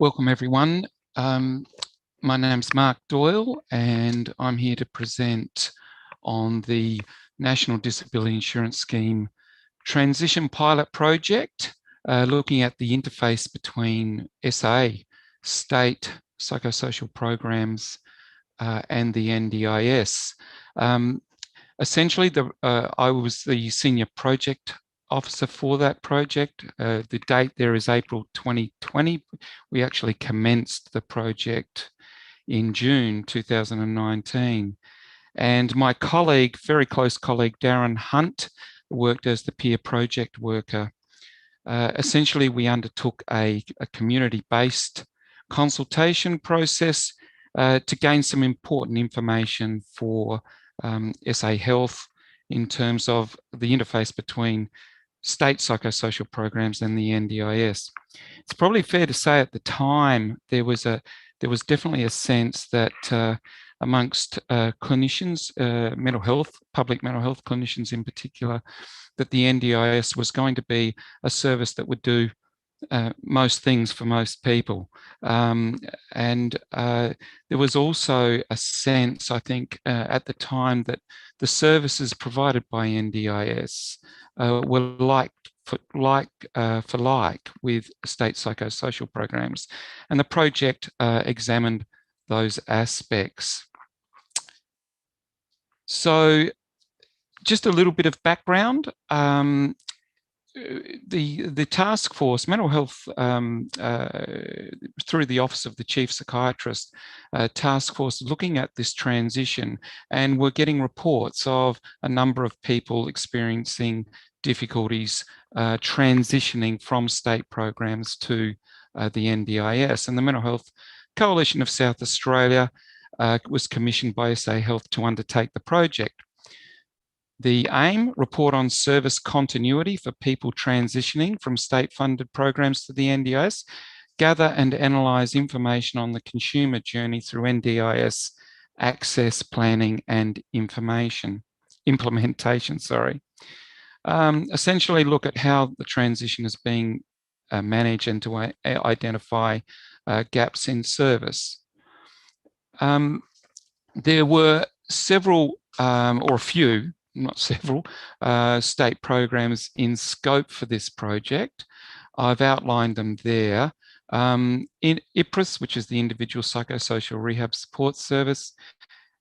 Welcome everyone. My name's Mark Doyle and I'm here to present on the National Disability Insurance Scheme Transition Pilot Project, looking at the interface between SA, state psychosocial programs, and the NDIS. Essentially, I was the senior project officer for that project. The date there is April 2020. We actually commenced the project in June 2019. And my colleague, very close colleague, Darren Hunt, worked as the peer project worker. Essentially, we undertook a community-based consultation process to gain some important information for SA Health in terms of the interface between state psychosocial programs and the NDIS. It's probably fair to say at the time there was definitely a sense that amongst clinicians, mental health, public mental health clinicians in particular, that the NDIS was going to be a service that would do most things for most people. And there was also a sense, I think, at the time that the services provided by NDIS were like for like with state psychosocial programs. And the project examined those aspects. So just a little bit of background. The task force, mental health, through the Office of the Chief Psychiatrist, task force looking at this transition, and we're getting reports of a number of people experiencing difficulties transitioning from state programs to the NDIS. And the Mental Health Coalition of South Australia was commissioned by SA Health to undertake the project. The aim, report on service continuity for people transitioning from state-funded programs to the NDIS, gather and analyse information on the consumer journey through NDIS access, planning and implementation. Essentially look at how the transition is being managed and to identify gaps in service. There were several, or a few, not several, state programs in scope for this project. I've outlined them there. In IPRIS, which is the Individual Psychosocial Rehab Support Service,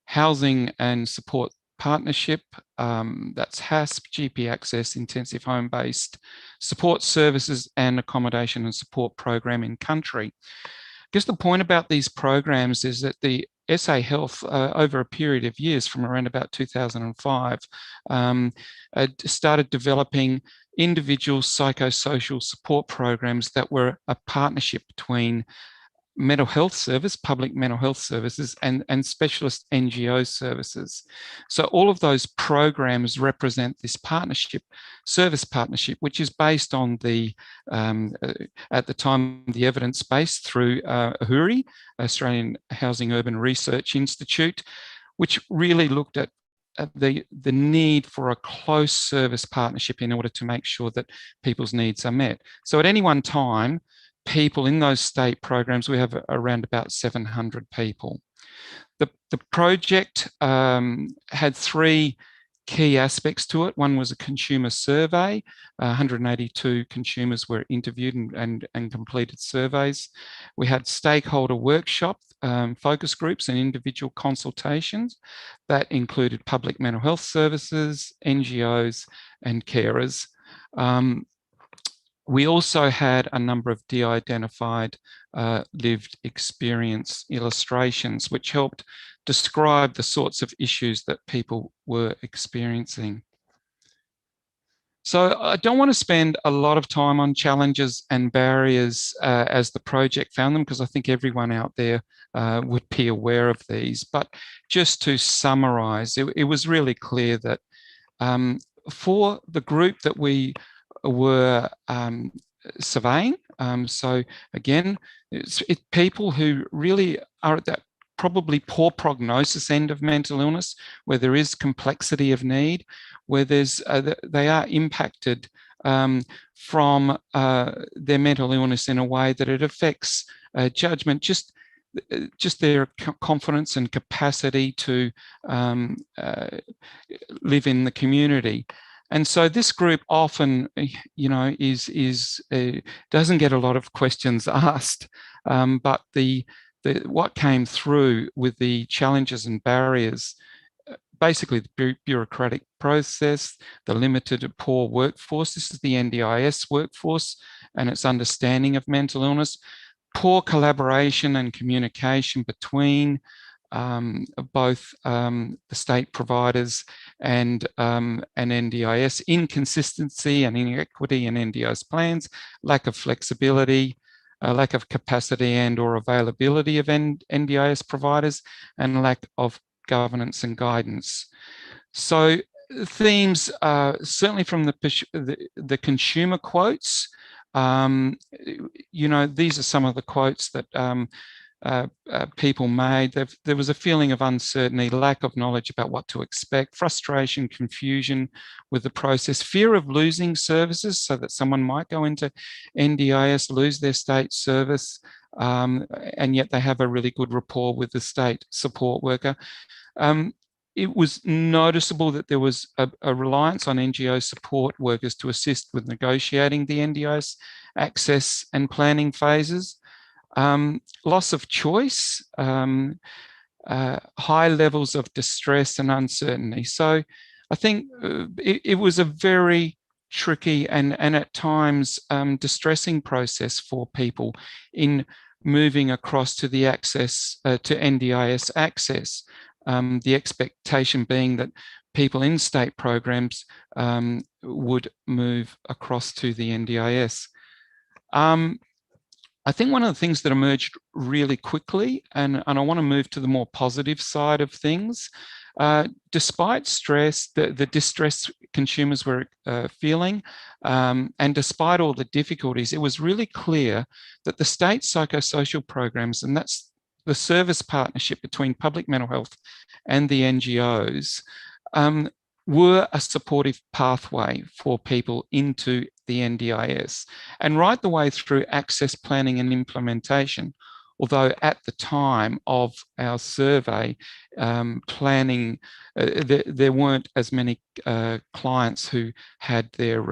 Housing and Support Partnership, that's HASP, GP Access, Intensive Home-Based Support Services and Accommodation and Support Program in country. I guess the point about these programs is that the SA Health, over a period of years from around about 2005, started developing individual psychosocial support programs that were a partnership between mental health service, public mental health services, and specialist NGO services. So all of those programs represent this partnership, service partnership, which is based on the, at the time, the evidence base through AHURI, Australian Housing Urban Research Institute, which really looked at the need for a close service partnership in order to make sure that people's needs are met. So at any one time, people in those state programs, we have around about 700 people. The project had three key aspects to it. One was a consumer survey. 182 consumers were interviewed and completed surveys. We had stakeholder workshop, focus groups and individual consultations that included public mental health services, NGOs and carers. We also had a number of de-identified lived experience illustrations, which helped describe the sorts of issues that people were experiencing. So I don't want to spend a lot of time on challenges and barriers as the project found them, because I think everyone out there would be aware of these. But just to summarise, it was really clear that for the group that we were surveying. So again, it's people who really are at that probably poor prognosis end of mental illness, where there is complexity of need, where there's they are impacted from their mental illness in a way that it affects judgment, just their confidence and capacity to live in the community. And so this group often, doesn't get a lot of questions asked, but what came through with the challenges and barriers, basically the bureaucratic process, the limited poor workforce. This is the NDIS workforce and its understanding of mental illness. Poor collaboration and communication between both the state providers and NDIS, inconsistency and inequity in NDIS plans, lack of flexibility, lack of capacity and or availability of NDIS providers, and lack of governance and guidance. So themes, certainly from the consumer quotes, these are some of the quotes that people made. There was a feeling of uncertainty, lack of knowledge about what to expect, frustration, confusion with the process, fear of losing services, so that someone might go into NDIS, lose their state service, and yet they have a really good rapport with the state support worker. It was noticeable that there was a reliance on NGO support workers to assist with negotiating the NDIS access and planning phases. Loss of choice, high levels of distress and uncertainty. So I think it was a very tricky and at times distressing process for people in moving across to the access, to NDIS access. The expectation being that people in state programs would move across to the NDIS. I think one of the things that emerged really quickly, and I want to move to the more positive side of things, despite stress, the distress consumers were feeling, and despite all the difficulties, it was really clear that the state psychosocial programs, and that's the service partnership between public mental health and the NGOs, were a supportive pathway for people into the NDIS, and right the way through access planning and implementation. Although at the time of our survey, planning, there weren't as many clients who had their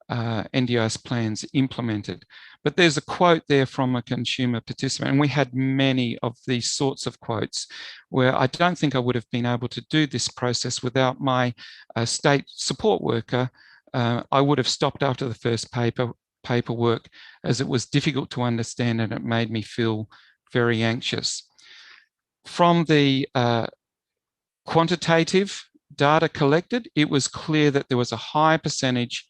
NDIS plans implemented. But there's a quote there from a consumer participant, and we had many of these sorts of quotes where I don't think I would have been able to do this process without my state support worker. I would have stopped after the first paperwork, as it was difficult to understand and it made me feel very anxious. From the quantitative data collected, it was clear that there was a high percentage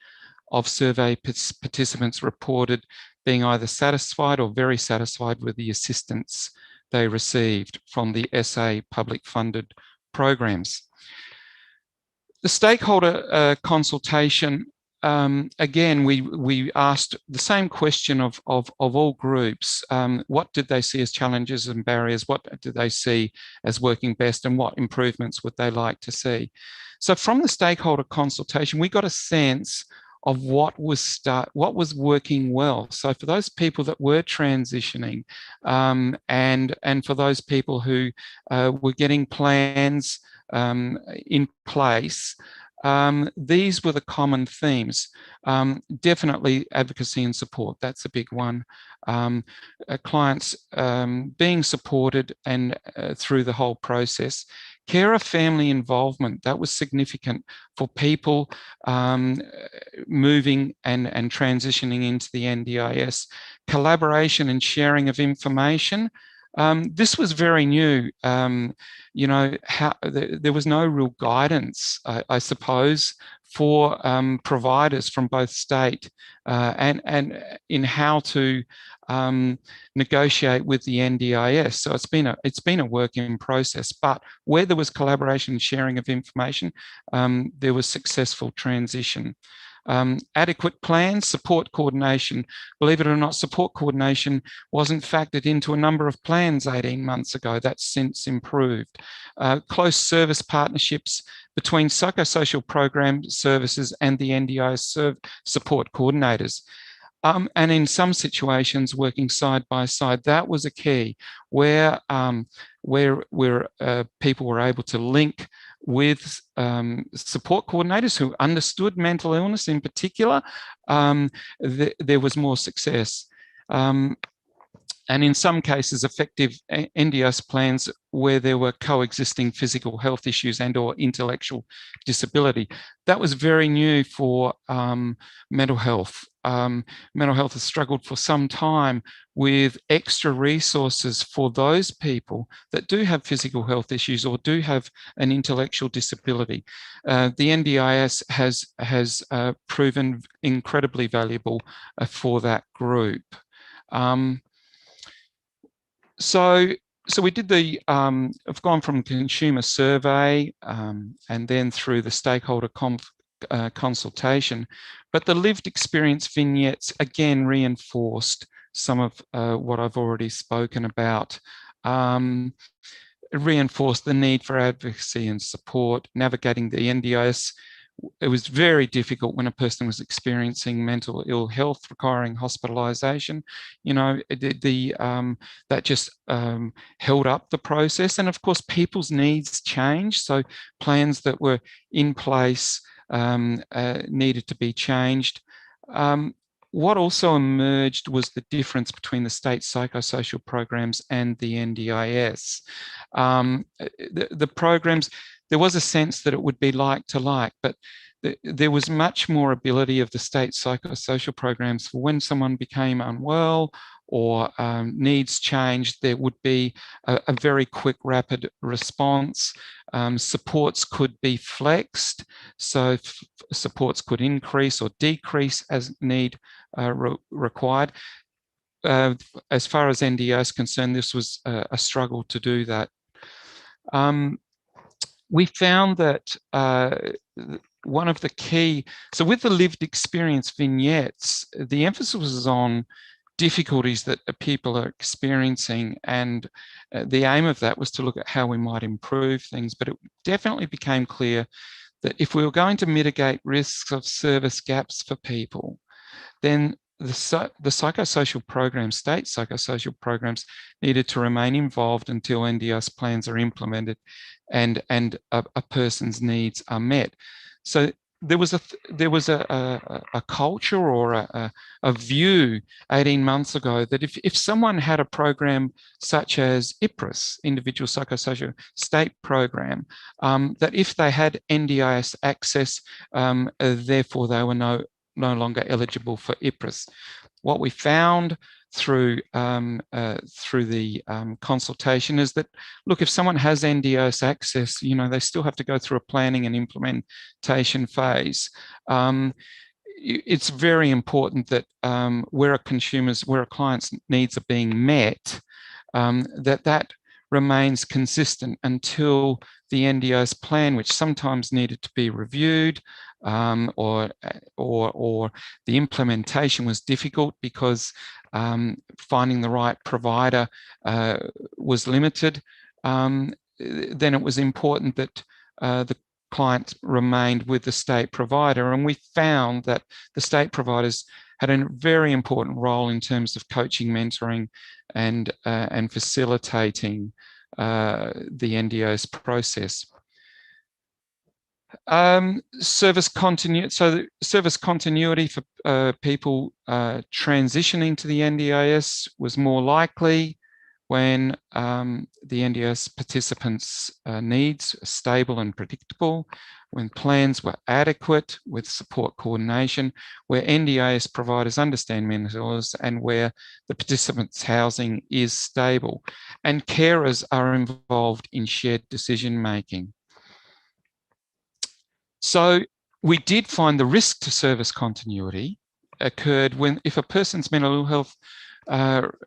of survey participants reported being either satisfied or very satisfied with the assistance they received from the SA public funded programs. The stakeholder consultation, again, we asked the same question of all groups. What did they see as challenges and barriers? What did they see as working best, and what improvements would they like to see? So from the stakeholder consultation, we got a sense of what was working well. So for those people that were transitioning, and for those people who were getting plans in place, these were the common themes. Definitely advocacy and support, that's a big one. Clients being supported and through the whole process. Carer family involvement, that was significant for people moving and transitioning into the NDIS. Collaboration and sharing of information. This was very new. There was no real guidance, I suppose, for providers from both state and in how to negotiate with the NDIS. So it's been a work in process, but where there was collaboration and sharing of information, there was successful transition. Adequate plans, support coordination. Believe it or not, support coordination wasn't factored into a number of plans 18 months ago. That's since improved. Close service partnerships between psychosocial program services and the NDIS support coordinators. And in some situations, working side by side, that was a key where people were able to link with support coordinators who understood mental illness in particular. There was more success. And in some cases, effective NDIS plans where there were coexisting physical health issues and or intellectual disability. That was very new for mental health. Mental health has struggled for some time with extra resources for those people that do have physical health issues or do have an intellectual disability. The NDIS has proven incredibly valuable for that group. So we did I've gone from consumer survey and then through the stakeholder consultation, but the lived experience vignettes again reinforced some of what I've already spoken about. Reinforced the need for advocacy and support, navigating the NDIS. It was very difficult when a person was experiencing mental ill health requiring hospitalisation. You know, that just held up the process. And of course, people's needs changed. So plans that were in place needed to be changed. What also emerged was the difference between the state psychosocial programs and the NDIS. The programs, there was a sense that it would be like to like, but there was much more ability of the state psychosocial programs for when someone became unwell or needs changed, there would be a very quick, rapid response. Supports could be flexed, so supports could increase or decrease as need required. As far as NDIS is concerned, this was a struggle to do that. We found that one of the key, so with the lived experience vignettes, the emphasis was on difficulties that people are experiencing, and the aim of that was to look at how we might improve things. But it definitely became clear that if we were going to mitigate risks of service gaps for people, then the psychosocial programs, state psychosocial programs, needed to remain involved until NDIS plans are implemented and a person's needs are met. So there was a culture or a view 18 months ago that if someone had a program such as IPRIS, Individual Psychosocial State Program, that if they had NDIS access, therefore they were no longer eligible for IPRIS. What we found through the consultation is that, look, if someone has NDIS access, you know, they still have to go through a planning and implementation phase. It's very important that where a client's needs are being met, that remains consistent until the NDIS plan, which sometimes needed to be reviewed, or the implementation was difficult because finding the right provider was limited. Then it was important that the client remained with the state provider, and we found that the state providers had a very important role in terms of coaching, mentoring, and facilitating the NDIS process. Service continuity. So the service continuity for people transitioning to the NDIS was more likely when the NDIS participants' needs are stable and predictable, when plans were adequate with support coordination, where NDIS providers understand mental illness, and where the participants' housing is stable, and carers are involved in shared decision making. So we did find the risk to service continuity occurred if a person's mental health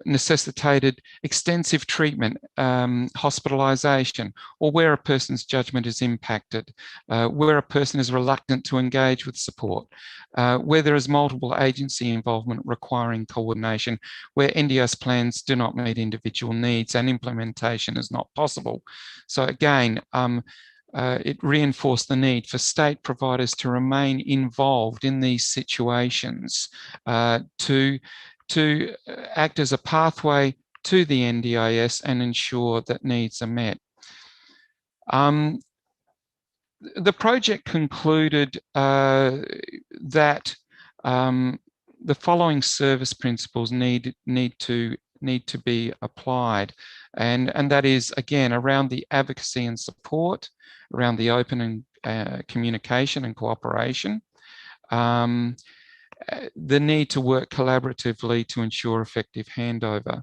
necessitated extensive treatment, hospitalisation, or where a person's judgment is impacted, where a person is reluctant to engage with support, where there is multiple agency involvement requiring coordination, where NDIS plans do not meet individual needs and implementation is not possible. So again, it reinforced the need for state providers to remain involved in these situations, to act as a pathway to the NDIS and ensure that needs are met. The project concluded that the following service principles need to be applied, and that is, again, around the advocacy and support, around the open and communication and cooperation, the need to work collaboratively to ensure effective handover,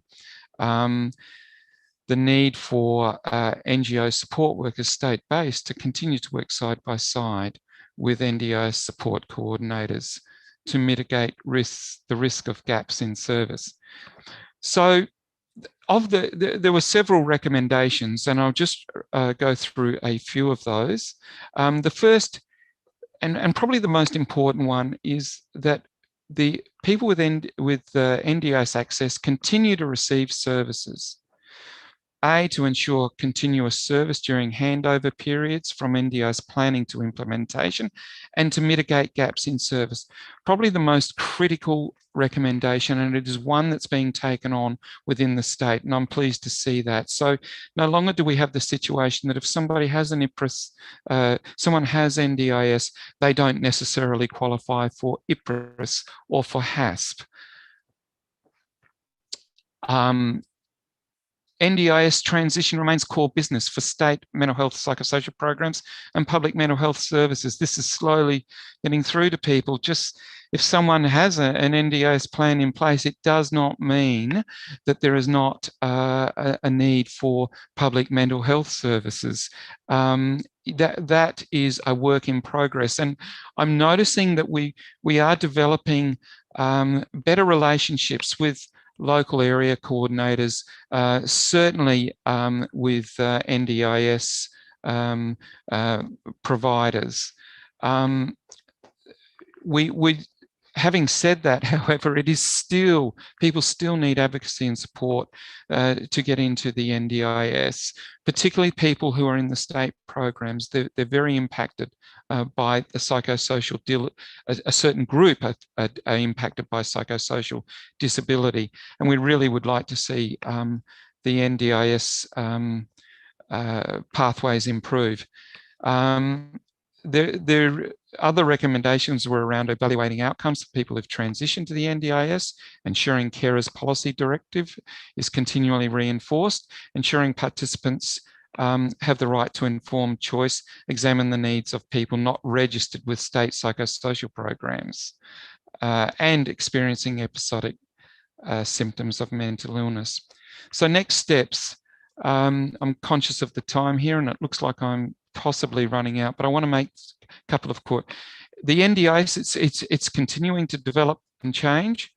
the need for NGO support workers state-based to continue to work side by side with NDIS support coordinators to mitigate the risk of gaps in service. So there were several recommendations, and I'll just go through a few of those. The first and probably the most important one is that the people with NDIS access continue to receive services. A, to ensure continuous service during handover periods from NDIS planning to implementation, and to mitigate gaps in service. Probably the most critical recommendation, and it is one that's being taken on within the state, and I'm pleased to see that. So no longer do we have the situation that if somebody has an IPRIS, someone has NDIS, they don't necessarily qualify for IPRIS or for HASP. NDIS transition remains core business for state mental health psychosocial programs and public mental health services. This is slowly getting through to people. Just if someone has an NDIS plan in place, it does not mean that there is not a need for public mental health services. That is a work in progress. And I'm noticing that we are developing better relationships with local area coordinators, certainly with NDIS providers. Having said that, however, it is still, people still need advocacy and support to get into the NDIS, particularly people who are in the state programs. They're very impacted by the psychosocial, a certain group are impacted by psychosocial disability. And we really would like to see the NDIS pathways improve. Other recommendations were around evaluating outcomes for people who've transitioned to the NDIS, ensuring carers policy directive is continually reinforced, ensuring participants have the right to informed choice, examine the needs of people not registered with state psychosocial programs, and experiencing episodic symptoms of mental illness. So next steps, I'm conscious of the time here and it looks like I'm possibly running out, but I want to make a couple of quotes. The NDIS, it's continuing to develop and change.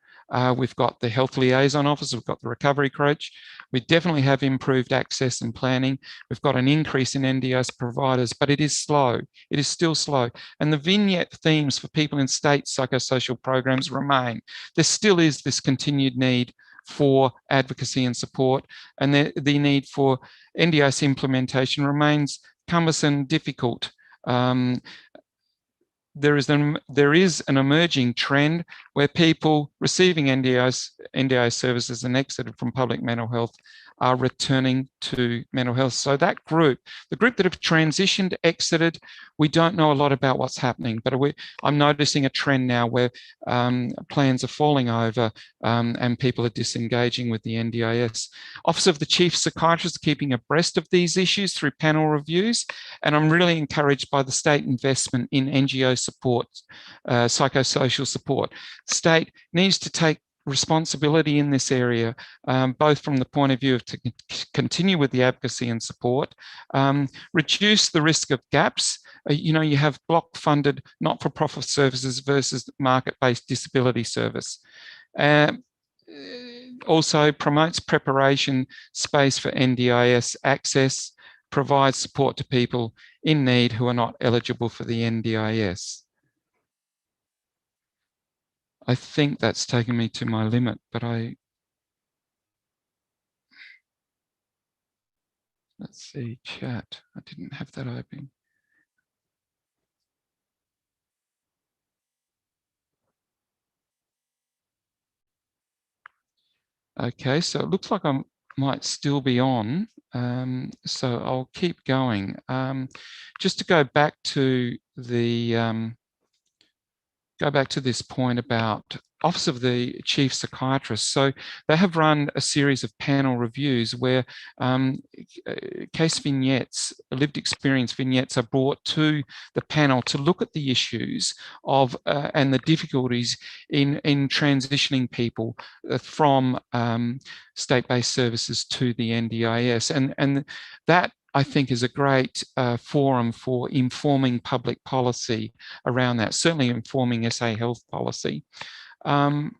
We've got the health liaison office, we've got the recovery coach. We definitely have improved access and planning. We've got an increase in NDIS providers, but it is slow. It is still slow. And the vignette themes for people in state psychosocial programs remain. There still is this continued need for advocacy and support, and the need for NDIS implementation remains cumbersome, difficult. There is an emerging trend where people receiving NDIS services and exited from public mental health are returning to mental health. So that group, the group that have transitioned, exited, we don't know a lot about what's happening, but I'm noticing a trend now where plans are falling over and people are disengaging with the NDIS. Office of the Chief Psychiatrist keeping abreast of these issues through panel reviews, and I'm really encouraged by the state investment in NGO support, psychosocial support. State needs to take responsibility in this area, both from the point of view of to continue with the advocacy and support, reduce the risk of gaps. You have block-funded not-for-profit services versus market-based disability service. Also promotes preparation space for NDIS access, provides support to people in need who are not eligible for the NDIS. I think that's taken me to my limit, but let's see, chat. I didn't have that open. Okay, so it looks like I might still be on, so I'll keep going. Just to go back to the this point about Office of the Chief Psychiatrist. So they have run a series of panel reviews where case vignettes, lived experience vignettes are brought to the panel to look at the issues of and the difficulties in transitioning people from state-based services to the NDIS. And that, I think, is a great forum for informing public policy around that, certainly informing SA health policy. And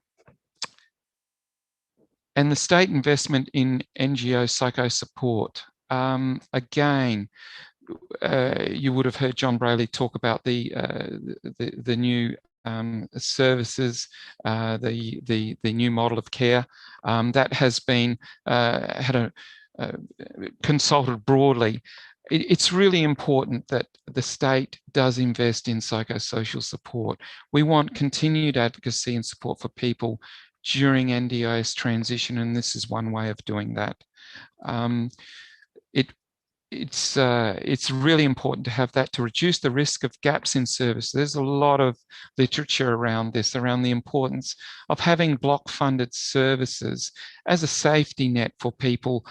the state investment in NGO psycho support. Again, you would have heard John Brayley talk about the new services, the new model of care that has been consulted broadly. It's really important that the state does invest in psychosocial support. We want continued advocacy and support for people during NDIS transition, and this is one way of doing that. It's really important to have that to reduce the risk of gaps in service. There's a lot of literature around this, around the importance of having block-funded services as a safety net for people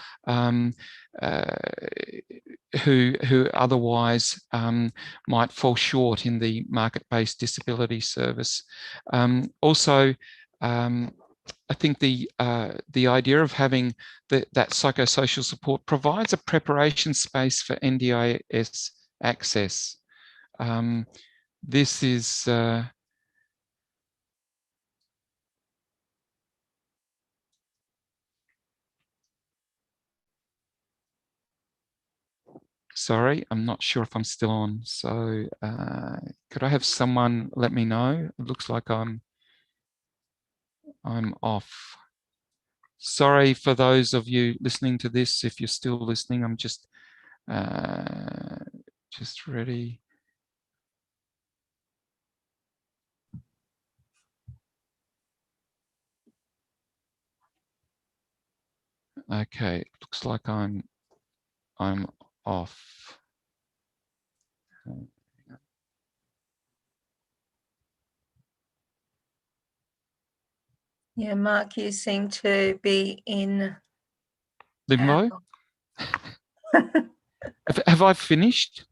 who otherwise might fall short in the market-based disability service. Also, I think the idea of having that psychosocial support provides a preparation space for NDIS access. This is sorry, I'm not sure if I'm still on. So could I have someone let me know? It looks like I'm off. Sorry for those of you listening to this. If you're still listening, I'm just ready. Okay, looks like I'm off. Yeah, Mark, you seem to be in limbo. Have I finished?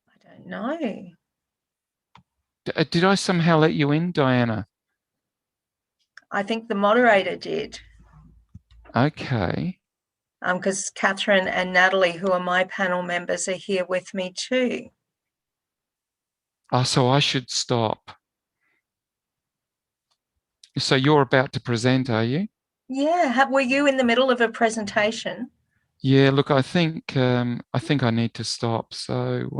I don't know. Did I somehow let you in, Diana? I think the moderator did. Okay. Because Catherine and Natalie, who are my panel members, are here with me too. Oh, so I should stop. So you're about to present, are you? Yeah. Were you in the middle of a presentation? Yeah. Look, I think I need to stop. So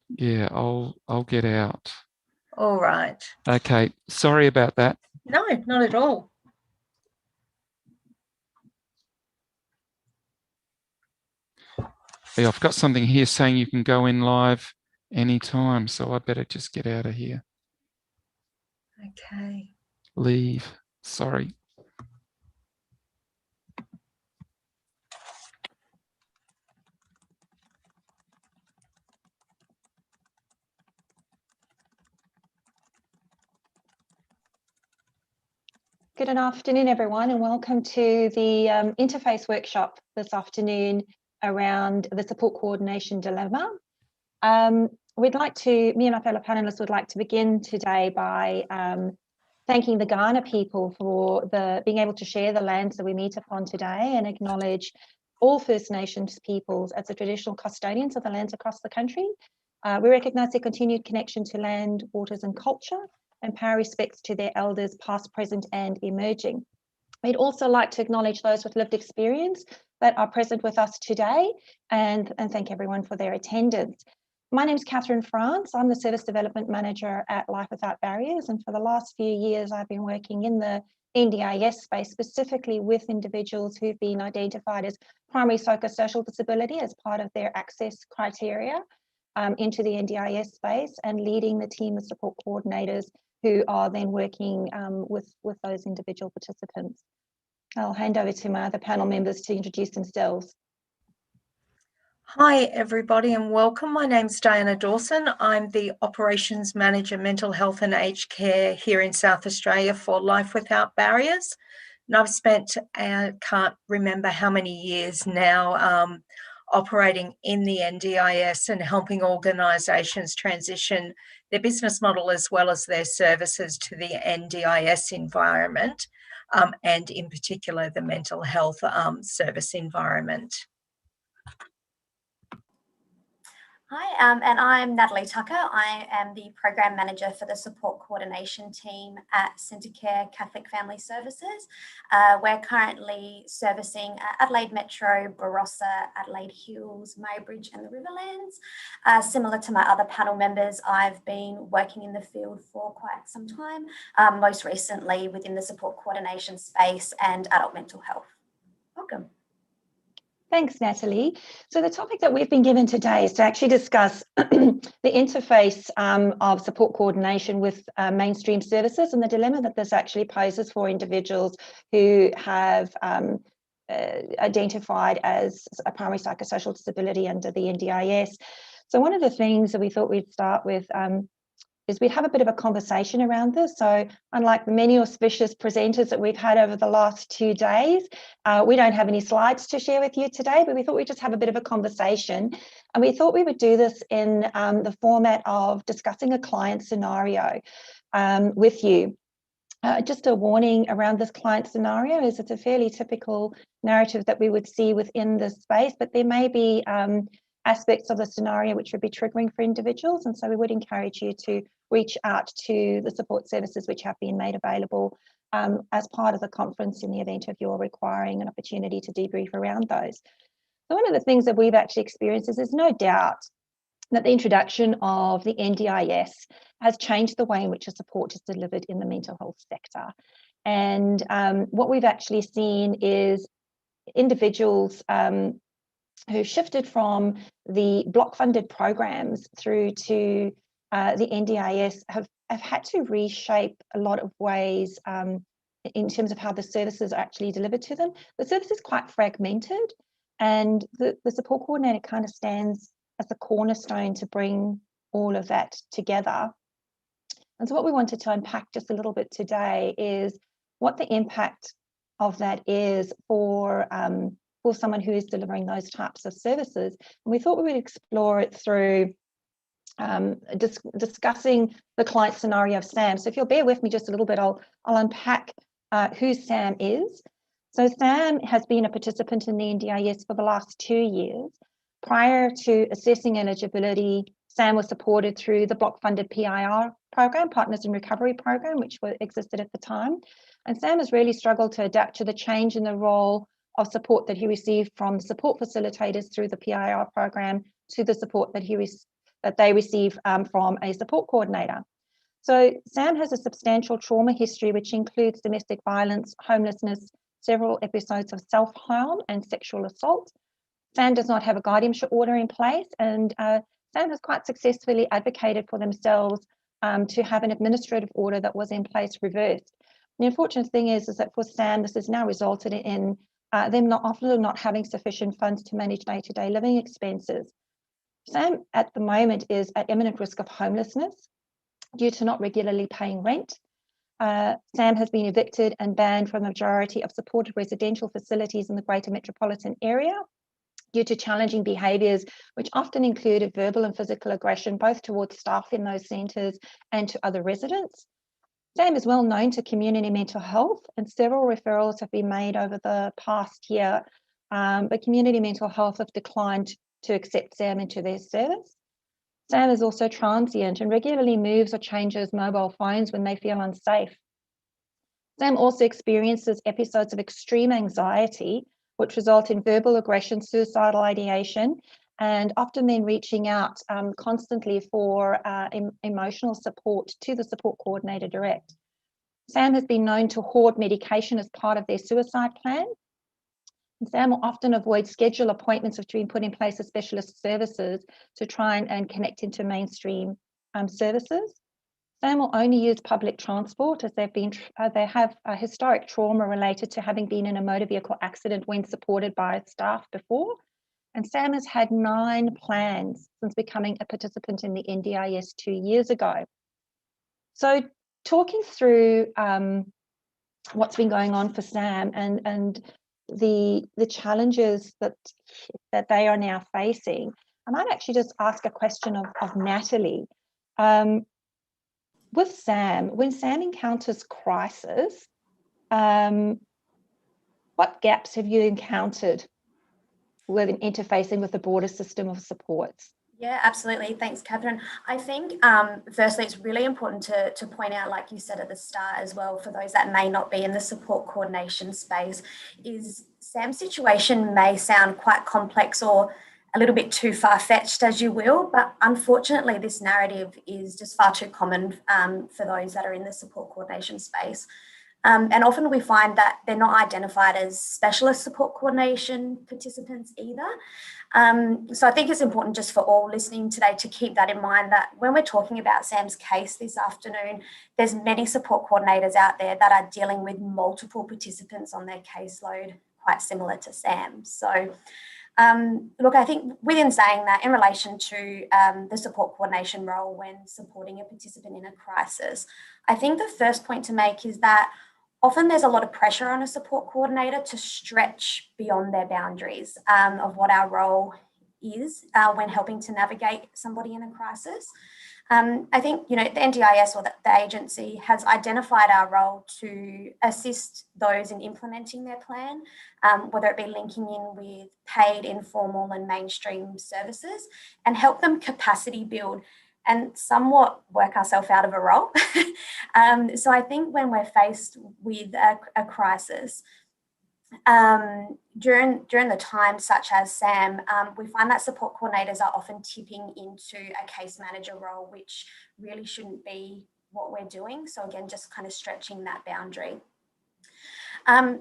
yeah, I'll get out. All right. Okay. Sorry about that. No, not at all. Yeah, I've got something here saying you can go in live anytime, so I better just get out of here. Okay. Leave. Sorry. Good afternoon, everyone, and welcome to the interface workshop this afternoon around the support coordination dilemma. Me and my fellow panelists would like to begin today by thanking the Kaurna people for being able to share the lands that we meet upon today and acknowledge all First Nations peoples as the traditional custodians of the lands across the country. We recognise their continued connection to land, waters and culture, and pay respects to their elders, past, present, and emerging. We'd also like to acknowledge those with lived experience that are present with us today and thank everyone for their attendance. My name is Catherine France. I'm the Service Development Manager at Life Without Barriers, and for the last few years I've been working in the NDIS space, specifically with individuals who've been identified as primary psychosocial disability as part of their access criteria into the NDIS space, and leading the team of support coordinators who are then working with those individual participants. I'll hand over to my other panel members to introduce themselves. Hi everybody and welcome. My name's Diana Dawson. I'm the Operations Manager Mental Health and Aged Care here in South Australia for Life Without Barriers. And I've spent, can't remember how many years now, operating in the NDIS and helping organisations transition their business model as well as their services to the NDIS environment, and in particular the mental health service environment. Hi, and I'm Natalie Tucker. I am the Program Manager for the Support Coordination Team at Centrecare Catholic Family Services. We're currently servicing Adelaide Metro, Barossa, Adelaide Hills, Maybridge and the Riverlands. Similar to my other panel members, I've been working in the field for quite some time, most recently within the support coordination space and adult mental health. Welcome. Thanks, Natalie. So the topic that we've been given today is to actually discuss the interface of support coordination with mainstream services and the dilemma that this actually poses for individuals who have identified as a primary psychosocial disability under the NDIS. So one of the things that we thought we'd start with is we'd have a bit of a conversation around this. So unlike the many auspicious presenters that we've had over the last 2 days, we don't have any slides to share with you today, but we thought we'd just have a bit of a conversation. And we thought we would do this in the format of discussing a client scenario with you. Just a warning around this client scenario is it's a fairly typical narrative that we would see within this space, but there may be aspects of the scenario which would be triggering for individuals. And so we would encourage you to reach out to the support services which have been made available as part of the conference in the event of you're requiring an opportunity to debrief around those. So one of the things that we've actually experienced is there's no doubt that the introduction of the NDIS has changed the way in which a support is delivered in the mental health sector. And what we've actually seen is individuals who shifted from the block-funded programs through to the NDIS have had to reshape a lot of ways in terms of how the services are actually delivered to them. The service is quite fragmented, and the support coordinator kind of stands as the cornerstone to bring all of that together. And so what we wanted to unpack just a little bit today is what the impact of that is for someone who is delivering those types of services. And we thought we would explore it through discussing the client scenario of Sam. So if you'll bear with me just a little bit, I'll unpack who Sam is. So Sam has been a participant in the NDIS for the last 2 years. Prior to assessing eligibility, Sam was supported through the block-funded PIR program, Partners in Recovery program, which existed at the time. And Sam has really struggled to adapt to the change in the role of support that he received from support facilitators through the PIR program to the support that they receive from a support coordinator. So Sam has a substantial trauma history, which includes domestic violence, homelessness, several episodes of self-harm and sexual assault. Sam does not have a guardianship order in place, and Sam has quite successfully advocated for themselves to have an administrative order that was in place reversed. The unfortunate thing is that for Sam, this has now resulted in them often not having sufficient funds to manage day-to-day living expenses. Sam at the moment is at imminent risk of homelessness due to not regularly paying rent. Sam has been evicted and banned from the majority of supported residential facilities in the greater metropolitan area due to challenging behaviours, which often included verbal and physical aggression, both towards staff in those centres and to other residents. Sam is well known to community mental health, and several referrals have been made over the past year, but community mental health have declined to accept Sam into their service. Sam is also transient and regularly moves or changes mobile phones when they feel unsafe. Sam also experiences episodes of extreme anxiety, which result in verbal aggression, suicidal ideation, and often then reaching out constantly for emotional support to the support coordinator direct. Sam has been known to hoard medication as part of their suicide plan. And Sam will often avoid scheduled appointments which have been put in place as specialist services to try and connect into mainstream services. Sam will only use public transport as they have a historic trauma related to having been in a motor vehicle accident when supported by staff before. And Sam has had 9 plans since becoming a participant in the NDIS 2 years ago. So talking through what's been going on for Sam and the challenges that they are now facing, I might actually just ask a question of Natalie. With Sam, when Sam encounters crisis, what gaps have you encountered with interfacing with the broader system of supports? Yeah, absolutely. Thanks, Catherine. I think, firstly, it's really important to point out, like you said at the start as well, for those that may not be in the support coordination space, is Sam's situation may sound quite complex or a little bit too far-fetched, as you will, but unfortunately this narrative is just far too common for those that are in the support coordination space. And often we find that they're not identified as specialist support coordination participants either. So I think it's important just for all listening today to keep that in mind, that when we're talking about Sam's case this afternoon, there's many support coordinators out there that are dealing with multiple participants on their caseload, quite similar to Sam. So look, I think within saying that, in relation to the support coordination role when supporting a participant in a crisis, I think the first point to make is that often there's a lot of pressure on a support coordinator to stretch beyond their boundaries of what our role is when helping to navigate somebody in a crisis. I think, the NDIS or the agency has identified our role to assist those in implementing their plan, whether it be linking in with paid, informal and mainstream services, and help them capacity build and somewhat work ourselves out of a role. So I think when we're faced with a crisis, during the time such as Sam, we find that support coordinators are often tipping into a case manager role, which really shouldn't be what we're doing. So again, just kind of stretching that boundary.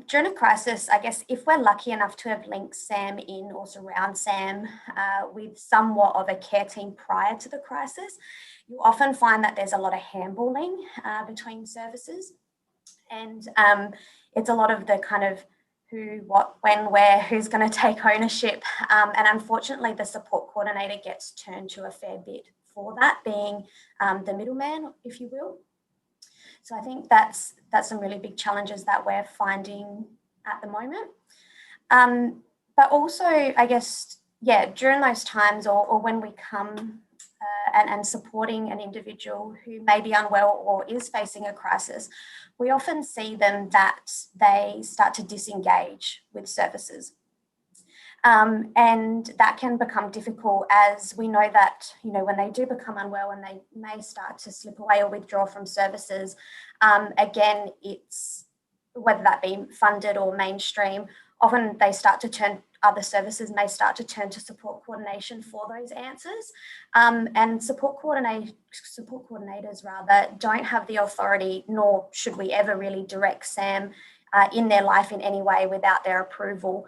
During a crisis, I guess if we're lucky enough to have linked Sam in or surround Sam with somewhat of a care team prior to the crisis, you often find that there's a lot of handballing between services. And it's a lot of the kind of who, what, when, where, who's going to take ownership. And unfortunately, the support coordinator gets turned to a fair bit for that, being the middleman, if you will. So I think that's some really big challenges that we're finding at the moment. But also, I guess, during those times or when we come and supporting an individual who may be unwell or is facing a crisis, we often see them that they start to disengage with services. And that can become difficult, as we know that, when they do become unwell and they may start to slip away or withdraw from services, again, it's whether that be funded or mainstream, often they start to turn, other services may start to turn to support coordination for those answers. And support coordinators don't have the authority, nor should we ever really direct Sam in their life in any way without their approval.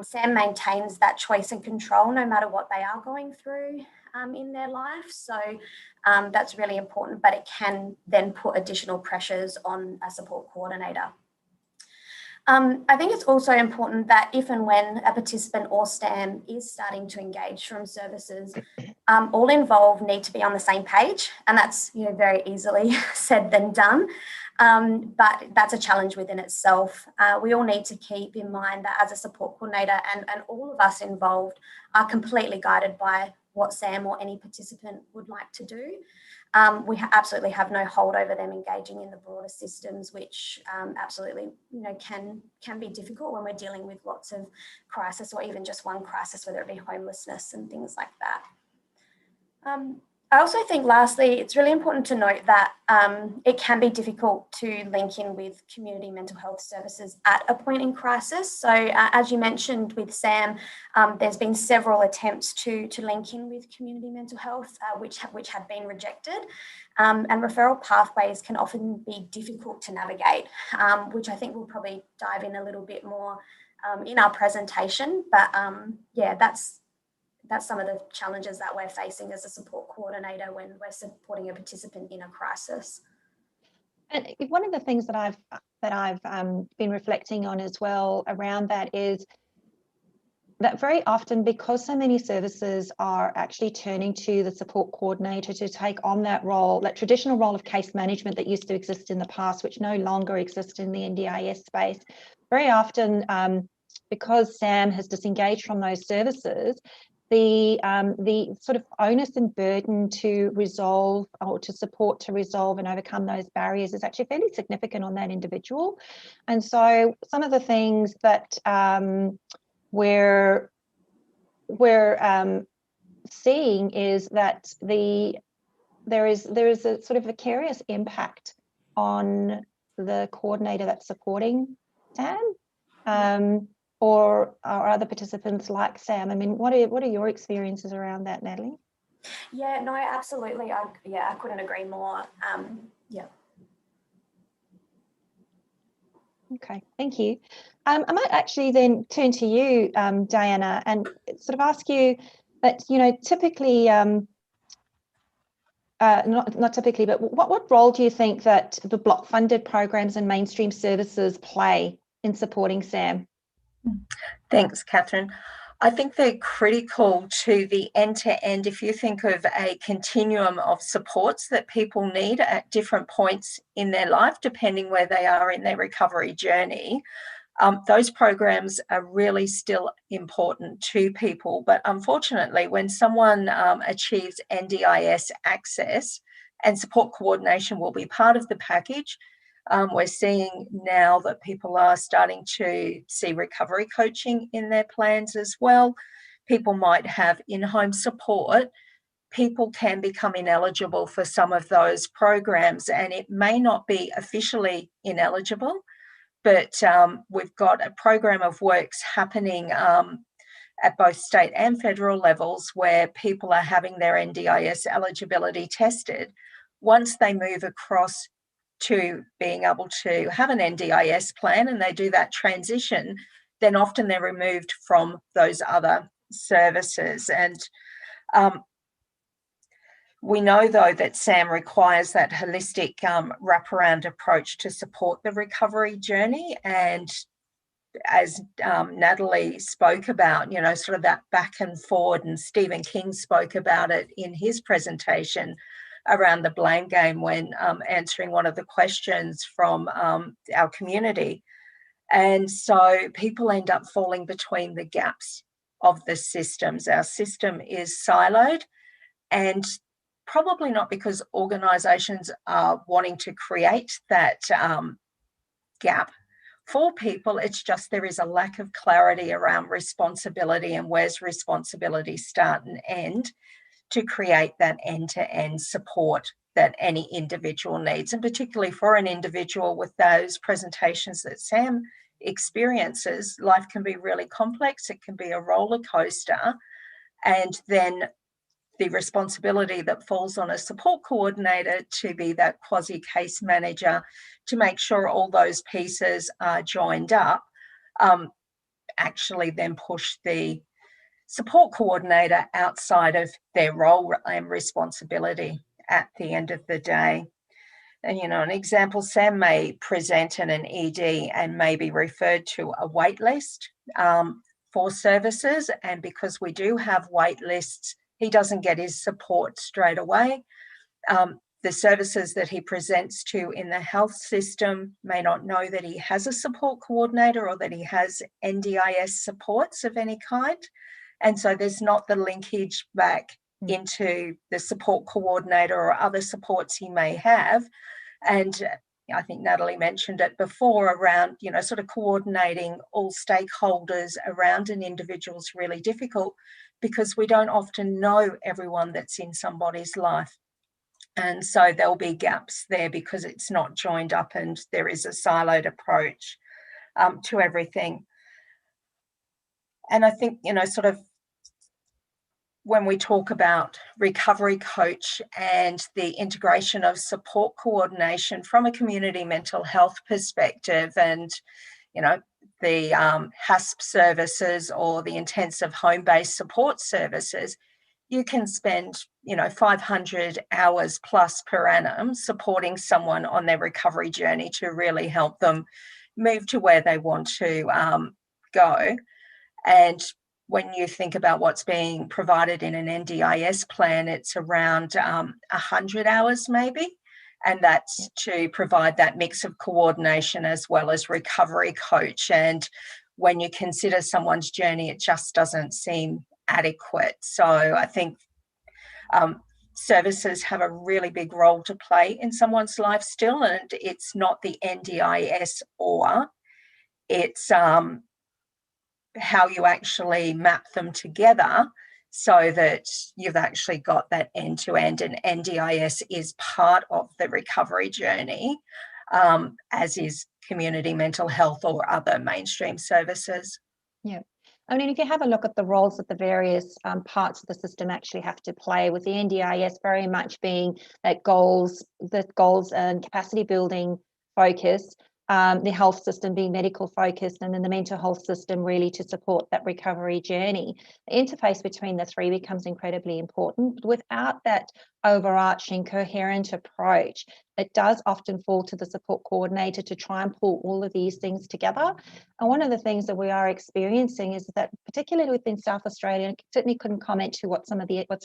Sam maintains that choice and control no matter what they are going through in their life. So that's really important, but it can then put additional pressures on a support coordinator. I think it's also important that if and when a participant or STAM is starting to engage from services, all involved need to be on the same page, and that's very easily said than done. But that's a challenge within itself. We all need to keep in mind that as a support coordinator and all of us involved are completely guided by what Sam or any participant would like to do. We absolutely have no hold over them engaging in the broader systems, which absolutely can be difficult when we're dealing with lots of crisis, or even just one crisis, whether it be homelessness and things like that. I also think, lastly, it's really important to note that it can be difficult to link in with community mental health services at a point in crisis. So as you mentioned with Sam, there's been several attempts to link in with community mental health, which have been rejected. And referral pathways can often be difficult to navigate, which I think we'll probably dive in a little bit more in our presentation. But yeah, that's some of the challenges that we're facing as a support coordinator when we're supporting a participant in a crisis. And one of the things that I've been reflecting on as well around that is that very often, because so many services are actually turning to the support coordinator to take on that role, that traditional role of case management that used to exist in the past, which no longer exists in the NDIS space, very often, because Sam has disengaged from those services, the sort of onus and burden to resolve or to support to resolve and overcome those barriers is actually fairly significant on that individual. And so some of the things that we're seeing is that there is a sort of vicarious impact on the coordinator that's supporting Sam. Or other participants like Sam. I mean, what are your experiences around that, Natalie? Yeah, no, absolutely. I couldn't agree more. Yeah. Okay, thank you. I might actually then turn to you, Diana, and sort of ask you that, you know, typically, not typically, but what role do you think that the block-funded programs and mainstream services play in supporting Sam? Thanks, Catherine. I think they're critical to the end-to-end. If you think of a continuum of supports that people need at different points in their life, depending where they are in their recovery journey, those programs are really still important to people. But unfortunately, when someone achieves NDIS access, and support coordination will be part of the package, we're seeing now that people are starting to see recovery coaching in their plans as well. People might have in-home support. People can become ineligible for some of those programs, and it may not be officially ineligible, but we've got a program of works happening at both state and federal levels where people are having their NDIS eligibility tested. Once they move across to being able to have an NDIS plan and they do that transition, then often they're removed from those other services. And we know, though, that SAM requires that holistic wraparound approach to support the recovery journey. And as Natalie spoke about, you know, sort of that back and forward, and Stephen King spoke about it in his presentation around the blame game when answering one of the questions from our community. And so people end up falling between the gaps of the systems. Our system is siloed, and probably not because organisations are wanting to create that gap for people. It's just there is a lack of clarity around responsibility and where's responsibility start and end to create that end-to-end support that any individual needs. And particularly for an individual with those presentations that Sam experiences, life can be really complex. It can be a roller coaster. And then the responsibility that falls on a support coordinator to be that quasi-case manager to make sure all those pieces are joined up, actually then push the support coordinator outside of their role and responsibility at the end of the day. And, you know, an example, Sam may present in an ED and may be referred to a wait list for services. And because we do have wait lists, he doesn't get his support straight away. The services that he presents to in the health system may not know that he has a support coordinator or that he has NDIS supports of any kind. And so there's not the linkage back into the support coordinator or other supports he may have. And I think Natalie mentioned it before around, you know, sort of coordinating all stakeholders around an individual is really difficult because we don't often know everyone that's in somebody's life. And so there'll be gaps there because it's not joined up and there is a siloed approach to everything. And I think, sort of when we talk about recovery coach and the integration of support coordination from a community mental health perspective, and the HASP services or the intensive home-based support services, you can spend 500 hours plus per annum supporting someone on their recovery journey to really help them move to where they want to go. And when you think about what's being provided in an NDIS plan, it's around 100 hours maybe. And that's to provide that mix of coordination as well as recovery coach. And when you consider someone's journey, it just doesn't seem adequate. So I think services have a really big role to play in someone's life still, and it's not the NDIS or it's how you actually map them together so that you've actually got that end-to-end, and NDIS is part of the recovery journey, as is community mental health or other mainstream services. Yeah. I mean, if you have a look at the roles that the various parts of the system actually have to play, with the NDIS very much being that goals and capacity building focus, the health system being medical focused, and then the mental health system really to support that recovery journey. The interface between the three becomes incredibly important. But without that overarching coherent approach, it does often fall to the support coordinator to try and pull all of these things together. And one of the things that we are experiencing is that, particularly within South Australia, and certainly couldn't comment to what's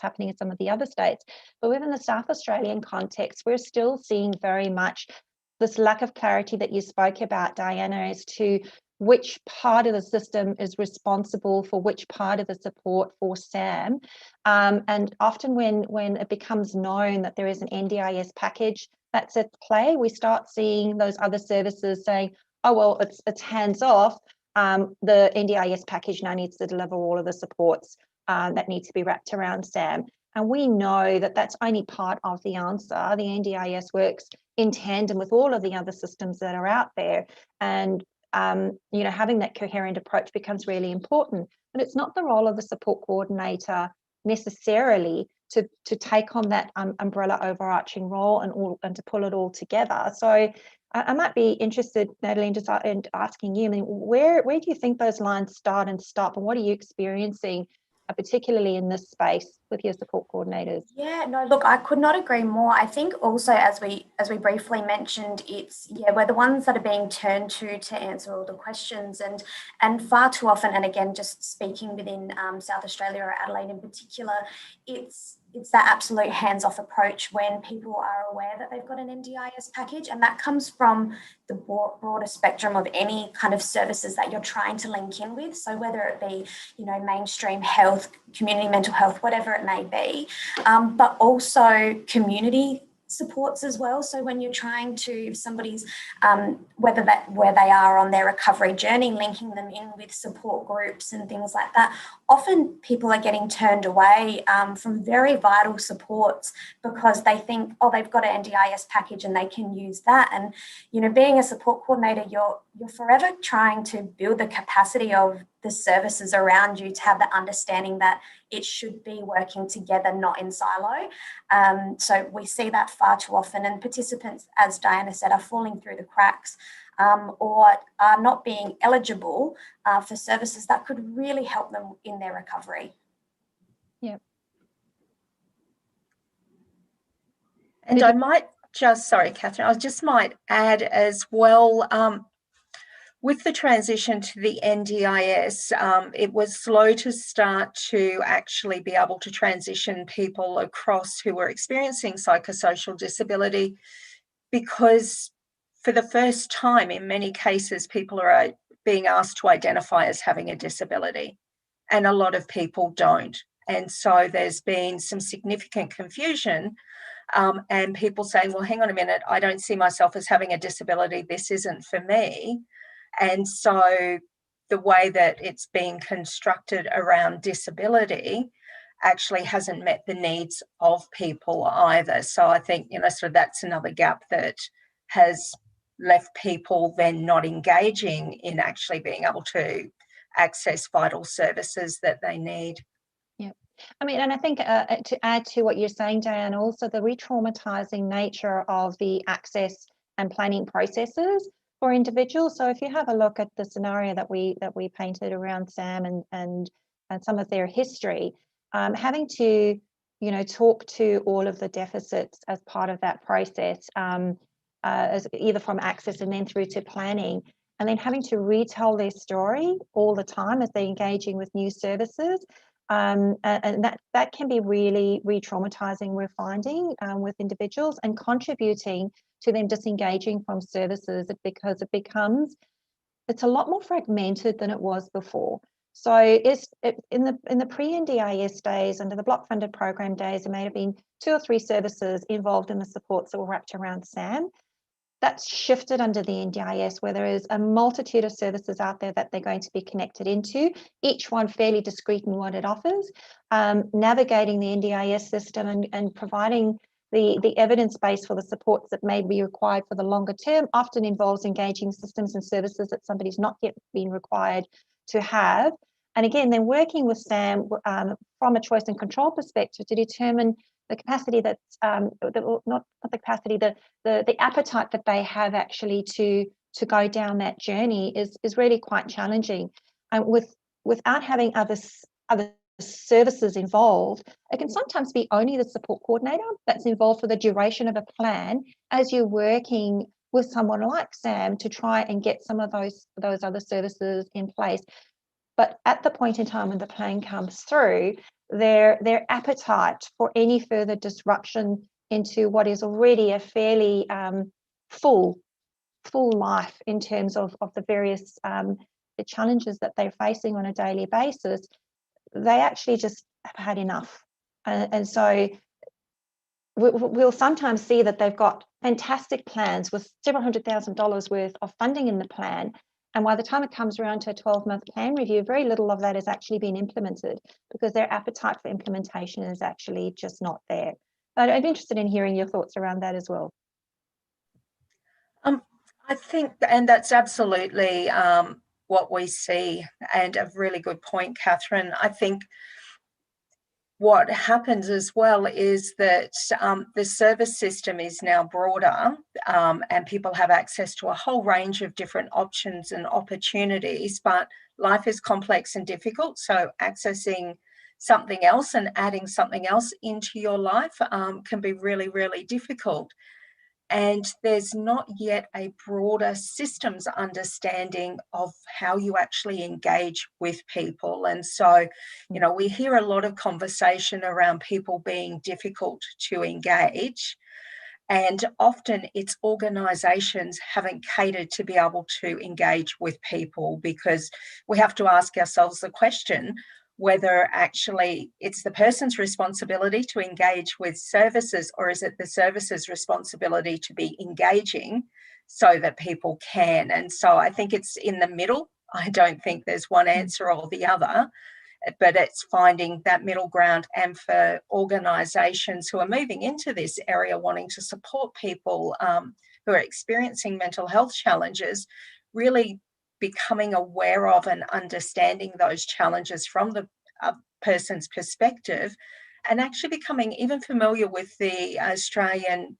happening in some of the other states, but within the South Australian context, we're still seeing very much this lack of clarity that you spoke about, Diana, as to which part of the system is responsible for which part of the support for SAM. And often when it becomes known that there is an NDIS package that's at play, we start seeing those other services saying, oh, well, it's hands off. The NDIS package now needs to deliver all of the supports that need to be wrapped around SAM. And we know that that's only part of the answer. The NDIS works in tandem with all of the other systems that are out there. And, having that coherent approach becomes really important. But it's not the role of the support coordinator necessarily to take on that umbrella overarching role and to pull it all together. So I might be interested, Natalie, in asking you, I mean, where do you think those lines start and stop, and what are you experiencing, particularly in this space with your support coordinators? Yeah, no, look, I could not agree more. I think also, as we briefly mentioned, we're the ones that are being turned to answer all the questions, and far too often, and again, just speaking within South Australia or Adelaide in particular, it's that absolute hands-off approach when people are aware that they've got an NDIS package, and that comes from the broader spectrum of any kind of services that you're trying to link in with. So whether it be, mainstream health, community mental health, whatever it may be, but also community supports as well. So when you're trying to, if somebody's, where they are on their recovery journey, linking them in with support groups and things like that, often people are getting turned away from very vital supports because they think, oh, they've got an NDIS package and they can use that. And, being a support coordinator, you're forever trying to build the capacity of the services around you to have the understanding that it should be working together, not in silo. So we see that far too often, and participants, as Diana said, are falling through the cracks or are not being eligible for services that could really help them in their recovery. Yeah. And I might just, sorry, Catherine, I just might add as well, with the transition to the NDIS, it was slow to start to actually be able to transition people across who were experiencing psychosocial disability, because for the first time in many cases, people are being asked to identify as having a disability, and a lot of people don't. And so there's been some significant confusion and people saying, well, hang on a minute, I don't see myself as having a disability. This isn't for me. And so the way that it's being constructed around disability actually hasn't met the needs of people either. So I think, sort of that's another gap that has left people then not engaging in actually being able to access vital services that they need. Yeah, I mean, and I think to add to what you're saying, Diane, also the re-traumatizing nature of the access and planning processes for individuals. So if you have a look at the scenario that we painted around Sam and some of their history, having to talk to all of the deficits as part of that process, as either from access and then through to planning, and then having to retell their story all the time as they're engaging with new services. And that can be really re-traumatizing, we're finding, with individuals, and contributing to them disengaging from services because it's a lot more fragmented than it was before. So in the pre-NDIS days, under the block funded program days, there may have been 2 or 3 services involved in the supports that were wrapped around SAM. That's shifted under the NDIS, where there is a multitude of services out there that they're going to be connected into, each one fairly discrete in what it offers. Navigating the NDIS system and providing the evidence base for the supports that may be required for the longer term often involves engaging systems and services that somebody's not yet been required to have. And again, then working with SAM from a choice and control perspective to determine the capacity that's not the capacity, the appetite that they have actually to go down that journey is really quite challenging. And without having other services involved, it can sometimes be only the support coordinator that's involved for the duration of a plan as you're working with someone like Sam to try and get some of those other services in place. But at the point in time when the plan comes through, their appetite for any further disruption into what is already a fairly full life in terms of the various the challenges that they're facing on a daily basis, they actually just have had enough. And so we'll sometimes see that they've got fantastic plans with several $100,000 worth of funding in the plan. And by the time it comes around to a 12-month plan review, very little of that has actually been implemented because their appetite for implementation is actually just not there. But I'd be interested in hearing your thoughts around that as well. I think, and that's absolutely what we see, and a really good point, Catherine. I think what happens as well is that the service system is now broader and people have access to a whole range of different options and opportunities, but life is complex and difficult. So accessing something else and adding something else into your life can be really, really difficult. And there's not yet a broader systems understanding of how you actually engage with people. And so, we hear a lot of conversation around people being difficult to engage. And often it's organisations haven't catered to be able to engage with people, because we have to ask ourselves the question whether actually it's the person's responsibility to engage with services, or is it the services' responsibility to be engaging so that people can. And so I think it's in the middle. I don't think there's one answer or the other, but it's finding that middle ground. And for organisations who are moving into this area wanting to support people who are experiencing mental health challenges, really becoming aware of and understanding those challenges from the person's perspective, and actually becoming even familiar with the Australian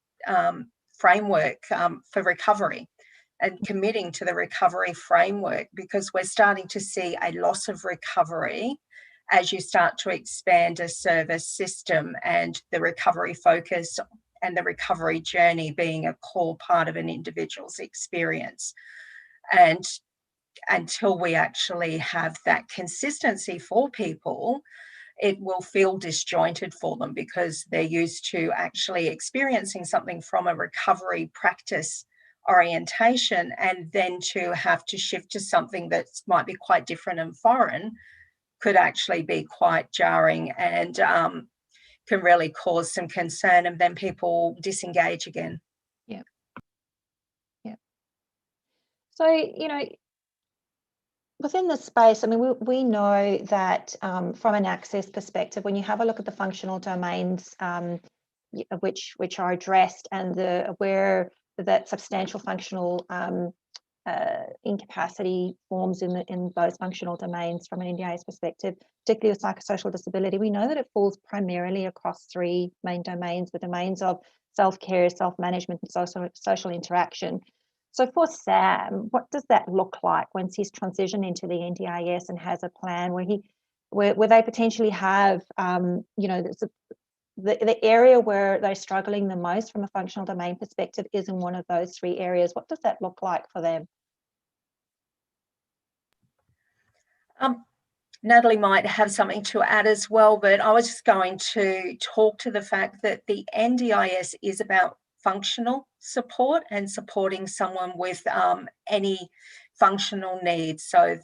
framework for recovery and committing to the recovery framework, because we're starting to see a loss of recovery as you start to expand a service system, and the recovery focus and the recovery journey being a core part of an individual's experience. And until we actually have that consistency for people, it will feel disjointed for them, because they're used to actually experiencing something from a recovery practice orientation, and then to have to shift to something that might be quite different and foreign could actually be quite jarring and can really cause some concern, and then people disengage again. Yeah. Yeah. So, within the space, I mean, we know that from an access perspective, when you have a look at the functional domains which are addressed, and where that substantial functional incapacity forms in those functional domains from an NDIS perspective, particularly with psychosocial disability, we know that it falls primarily across three main domains: the domains of self-care, self-management, and social interaction. So for Sam, what does that look like once he's transitioned into the NDIS and has a plan where they potentially have, you know, the area where they're struggling the most from a functional domain perspective is in one of those three areas? What does that look like for them? Natalie might have something to add as well, but I was just going to talk to the fact that the NDIS is about functional support and supporting someone with any functional needs. So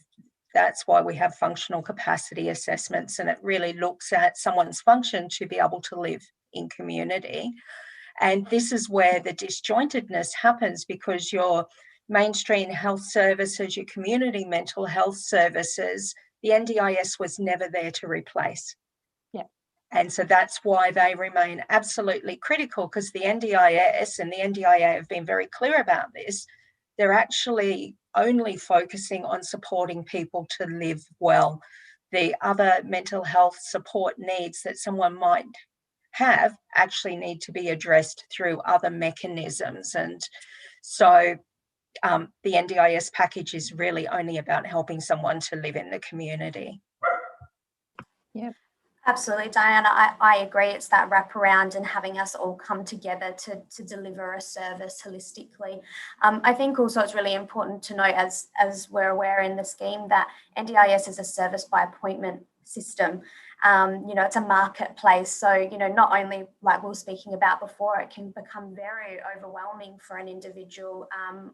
that's why we have functional capacity assessments, and it really looks at someone's function to be able to live in community. And this is where the disjointedness happens, because your mainstream health services, your community mental health services, the NDIS was never there to replace. Yeah. And so that's why they remain absolutely critical, because the NDIS and the NDIA have been very clear about this. They're actually only focusing on supporting people to live well. The other mental health support needs that someone might have actually need to be addressed through other mechanisms. And so the NDIS package is really only about helping someone to live in the community. Yeah. Absolutely, Diana. I agree. It's that wraparound and having us all come together to deliver a service holistically. I think also it's really important to note, as we're aware in the scheme, that NDIS is a service by appointment system. You know, it's a marketplace. So, you know, not only, like we were speaking about before, it can become very overwhelming for an individual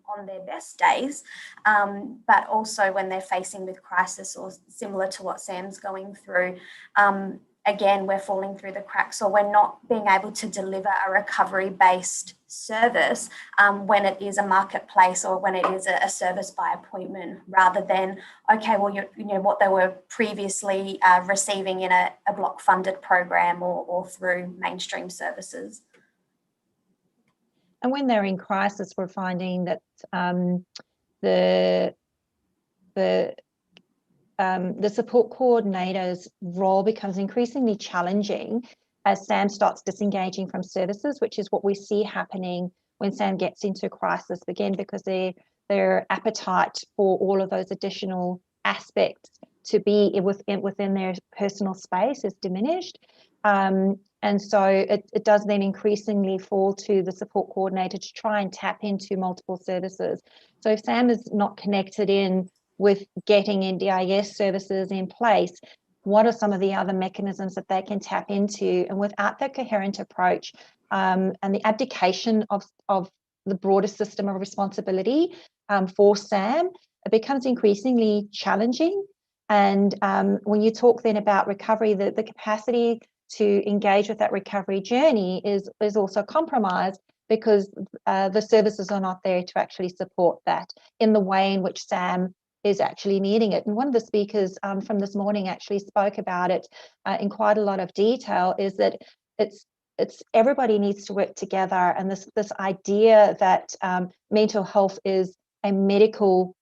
on their best days, but also when they're facing with crisis, or similar to what Sam's going through. Again, we're falling through the cracks, or we're not being able to deliver a recovery-based service when it is a marketplace, or when it is a service by appointment, rather than, okay, well, you know, what they were previously receiving in a block-funded program or through mainstream services. And when they're in crisis, we're finding that the support coordinator's role becomes increasingly challenging as Sam starts disengaging from services, which is what we see happening when Sam gets into crisis, again, because their appetite for all of those additional aspects to be within their personal space is diminished. And so it does then increasingly fall to the support coordinator to try and tap into multiple services. So if Sam is not connected in with getting NDIS services in place, what are some of the other mechanisms that they can tap into? And without that coherent approach and the abdication of the broader system of responsibility for Sam, it becomes increasingly challenging. And when you talk then about recovery, the capacity to engage with that recovery journey is also compromised, because the services are not there to actually support that in the way in which Sam is actually needing it. And one of the speakers from this morning actually spoke about it in quite a lot of detail, is that it's everybody needs to work together, and this idea that mental health is a medical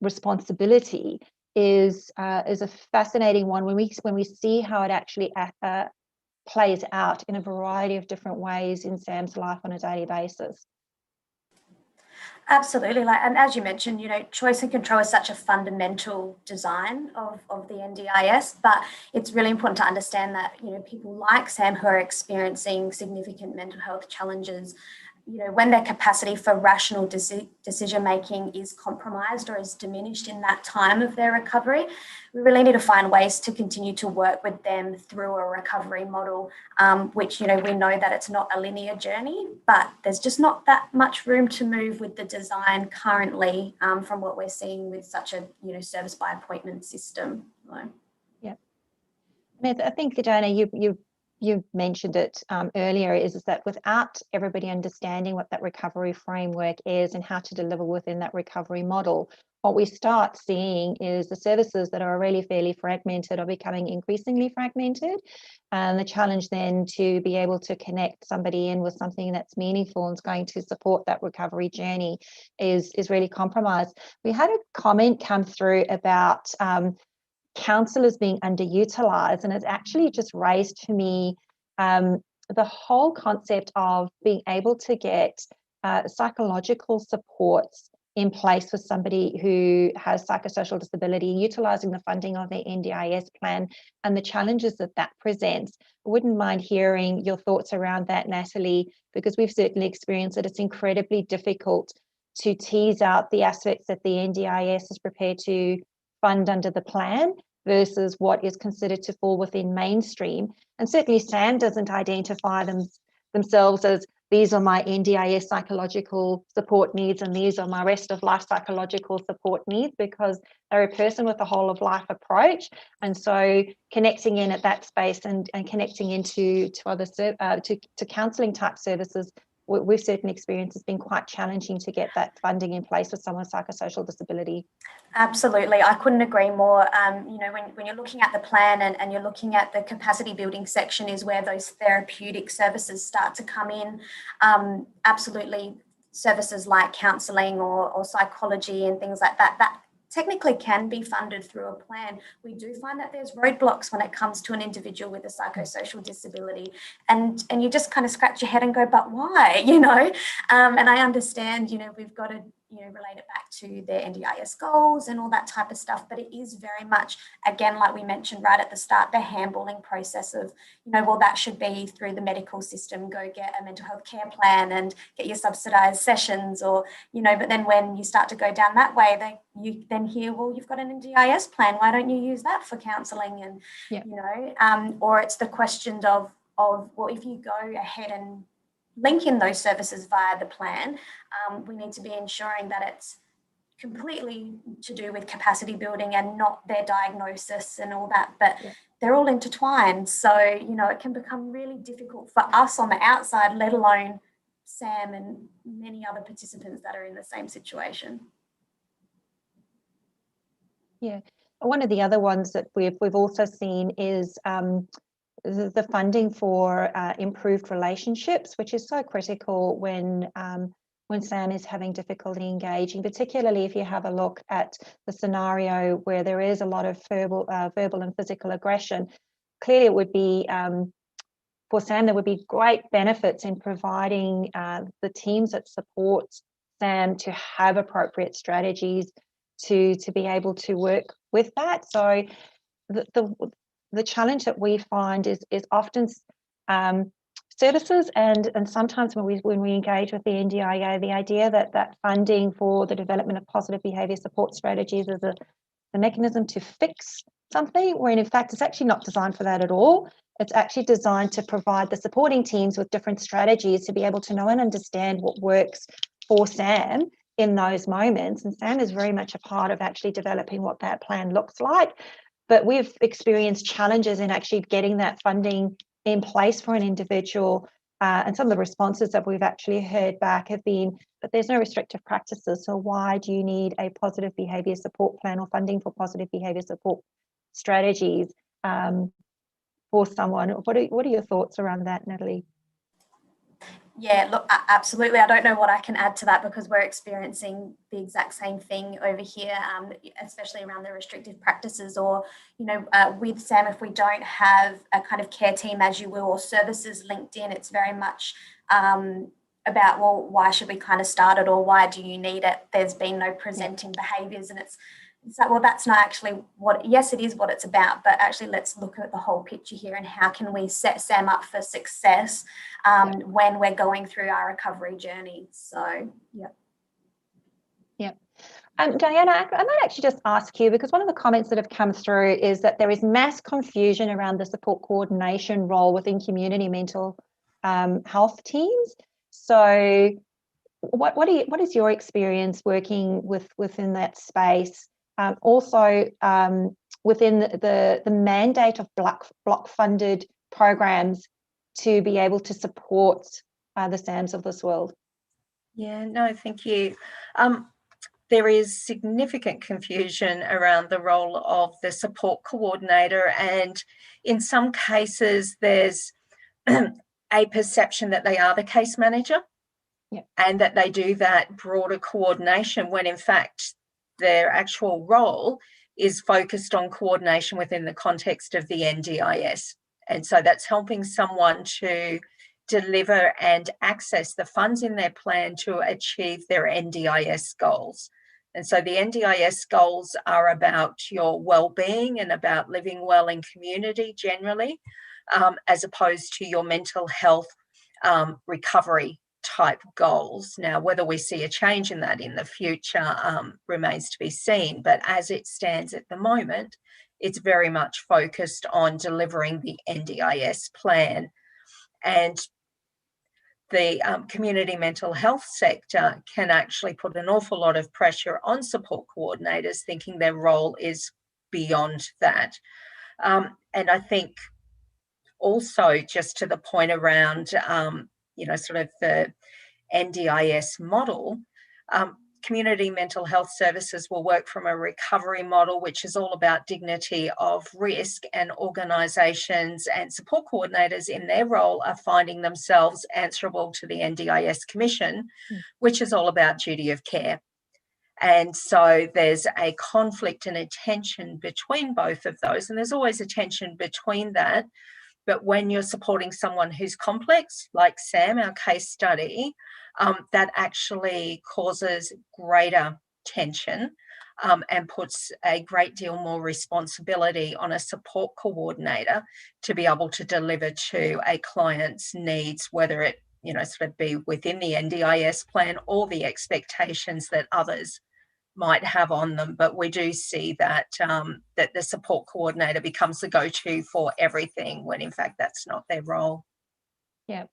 responsibility is a fascinating one when we see how it actually plays out in a variety of different ways in Sam's life on a daily basis. Absolutely, and as you mentioned, you know, choice and control is such a fundamental design of the NDIS, but it's really important to understand that, you know, people like Sam who are experiencing significant mental health challenges, you know, when their capacity for rational decision making is compromised or is diminished in that time of their recovery, we really need to find ways to continue to work with them through a recovery model, which, you know, we know that it's not a linear journey, but there's just not that much room to move with the design currently from what we're seeing with such a, you know, service by appointment system. So. Yeah, and I think, Diana, you you mentioned it earlier, is that without everybody understanding what that recovery framework is and how to deliver within that recovery model, what we start seeing is the services that are already fairly fragmented are becoming increasingly fragmented. And the challenge then to be able to connect somebody in with something that's meaningful and is going to support that recovery journey is really compromised. We had a comment come through about counsellors being underutilised, and it's actually just raised to me the whole concept of being able to get psychological supports in place for somebody who has psychosocial disability, utilising the funding of their NDIS plan and the challenges that that presents. I wouldn't mind hearing your thoughts around that, Natalie, because we've certainly experienced that it's incredibly difficult to tease out the aspects that the NDIS is prepared to fund under the plan versus what is considered to fall within mainstream. And certainly SAM doesn't identify themselves as these are my NDIS psychological support needs and these are my rest of life psychological support needs, because they're a person with a whole of life approach. And so connecting in at that space and connecting into other to counselling type services, we've certainly experienced it's been quite challenging to get that funding in place for someone with psychosocial disability. Absolutely, I couldn't agree more. You know, when you're looking at the plan and you're looking at the capacity building section is where those therapeutic services start to come in. Absolutely, services like counselling or psychology and things like that, that technically can be funded through a plan. We do find that there's roadblocks when it comes to an individual with a psychosocial disability, and you just kind of scratch your head and go, but why, you know? And I understand, you know, we've got to, you know, relate it back to their NDIS goals and all that type of stuff, but it is very much, again, like we mentioned right at the start, the handballing process of, you know, well, that should be through the medical system, go get a mental health care plan and get your subsidised sessions, or, you know, but then when you start to go down that way, you then hear, well, you've got an NDIS plan, why don't you use that for counselling? And, you know, or it's the question of, well, if you go ahead and link in those services via the plan, we need to be ensuring that it's completely to do with capacity building and not their diagnosis and all that, but they're all intertwined. So, you know, it can become really difficult for us on the outside, let alone Sam and many other participants that are in the same situation. Yeah, one of the other ones that we've also seen is the funding for improved relationships, which is so critical when Sam is having difficulty engaging, particularly if you have a look at the scenario where there is a lot of verbal and physical aggression. Clearly, it would be for Sam, there would be great benefits in providing the teams that support Sam to have appropriate strategies to be able to work with that. So the challenge that we find is often services and sometimes when we engage with the NDIA, the idea that funding for the development of positive behaviour support strategies is a mechanism to fix something, when in fact it's actually not designed for that at all. It's actually designed to provide the supporting teams with different strategies to be able to know and understand what works for Sam in those moments. And Sam is very much a part of actually developing what that plan looks like. But we've experienced challenges in actually getting that funding in place for an individual. And some of the responses that we've actually heard back have been, but there's no restrictive practices. So why do you need a positive behaviour support plan or funding for positive behaviour support strategies for someone? What are your thoughts around that, Natalie? Yeah, look, absolutely. I don't know what I can add to that because we're experiencing the exact same thing over here, especially around the restrictive practices or, you know, with Sam, if we don't have a kind of care team, as you will, or services linked in, it's very much about, well, why should we kind of start it or why do you need it? There's been no presenting behaviours, and it's like, well, that's not actually what, yes, it is what it's about, but actually let's look at the whole picture here and how can we set Sam up for success when we're going through our recovery journey. So, Diana, I might actually just ask you, because one of the comments that have come through is that there is mass confusion around the support coordination role within community mental health teams. So what is your experience working within that space? Also, within the mandate of block funded programs to be able to support the SAMs of this world? Yeah, no, thank you. There is significant confusion around the role of the support coordinator, and in some cases there's a perception that they are the case manager. Yeah. And that they do that broader coordination, when in fact their actual role is focused on coordination within the context of the NDIS. And so that's helping someone to deliver and access the funds in their plan to achieve their NDIS goals. And so the NDIS goals are about your well-being and about living well in community generally, as opposed to your mental health recovery type goals. Now, whether we see a change in that in the future remains to be seen, but as it stands at the moment, it's very much focused on delivering the NDIS plan. And the community mental health sector can actually put an awful lot of pressure on support coordinators, thinking their role is beyond that. And I think also, just to the point around sort of the NDIS model, community mental health services will work from a recovery model, which is all about dignity of risk, and organisations and support coordinators in their role are finding themselves answerable to the NDIS Commission, which is all about duty of care. And so there's a conflict and a tension between both of those, and there's always a tension between that. But when you're supporting someone who's complex, like Sam, our case study, that actually causes greater tension and puts a great deal more responsibility on a support coordinator to be able to deliver to a client's needs, whether it sort of be within the NDIS plan or the expectations that others might have on them. But we do see that that the support coordinator becomes the go-to for everything, when in fact that's not their role. Yeah.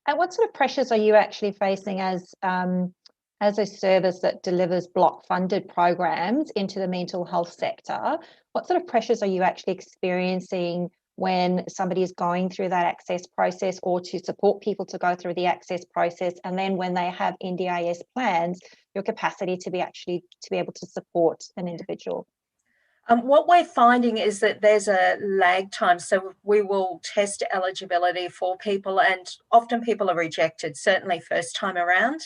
And what sort of pressures are you actually facing as a service that delivers block-funded programs into the mental health sector? What sort of pressures are you actually experiencing when somebody is going through that access process, or to support people to go through the access process, and then when they have NDIS plans, your capacity to be able to support an individual? What we're finding is that there's a lag time. So we will test eligibility for people, and often people are rejected, certainly first time around.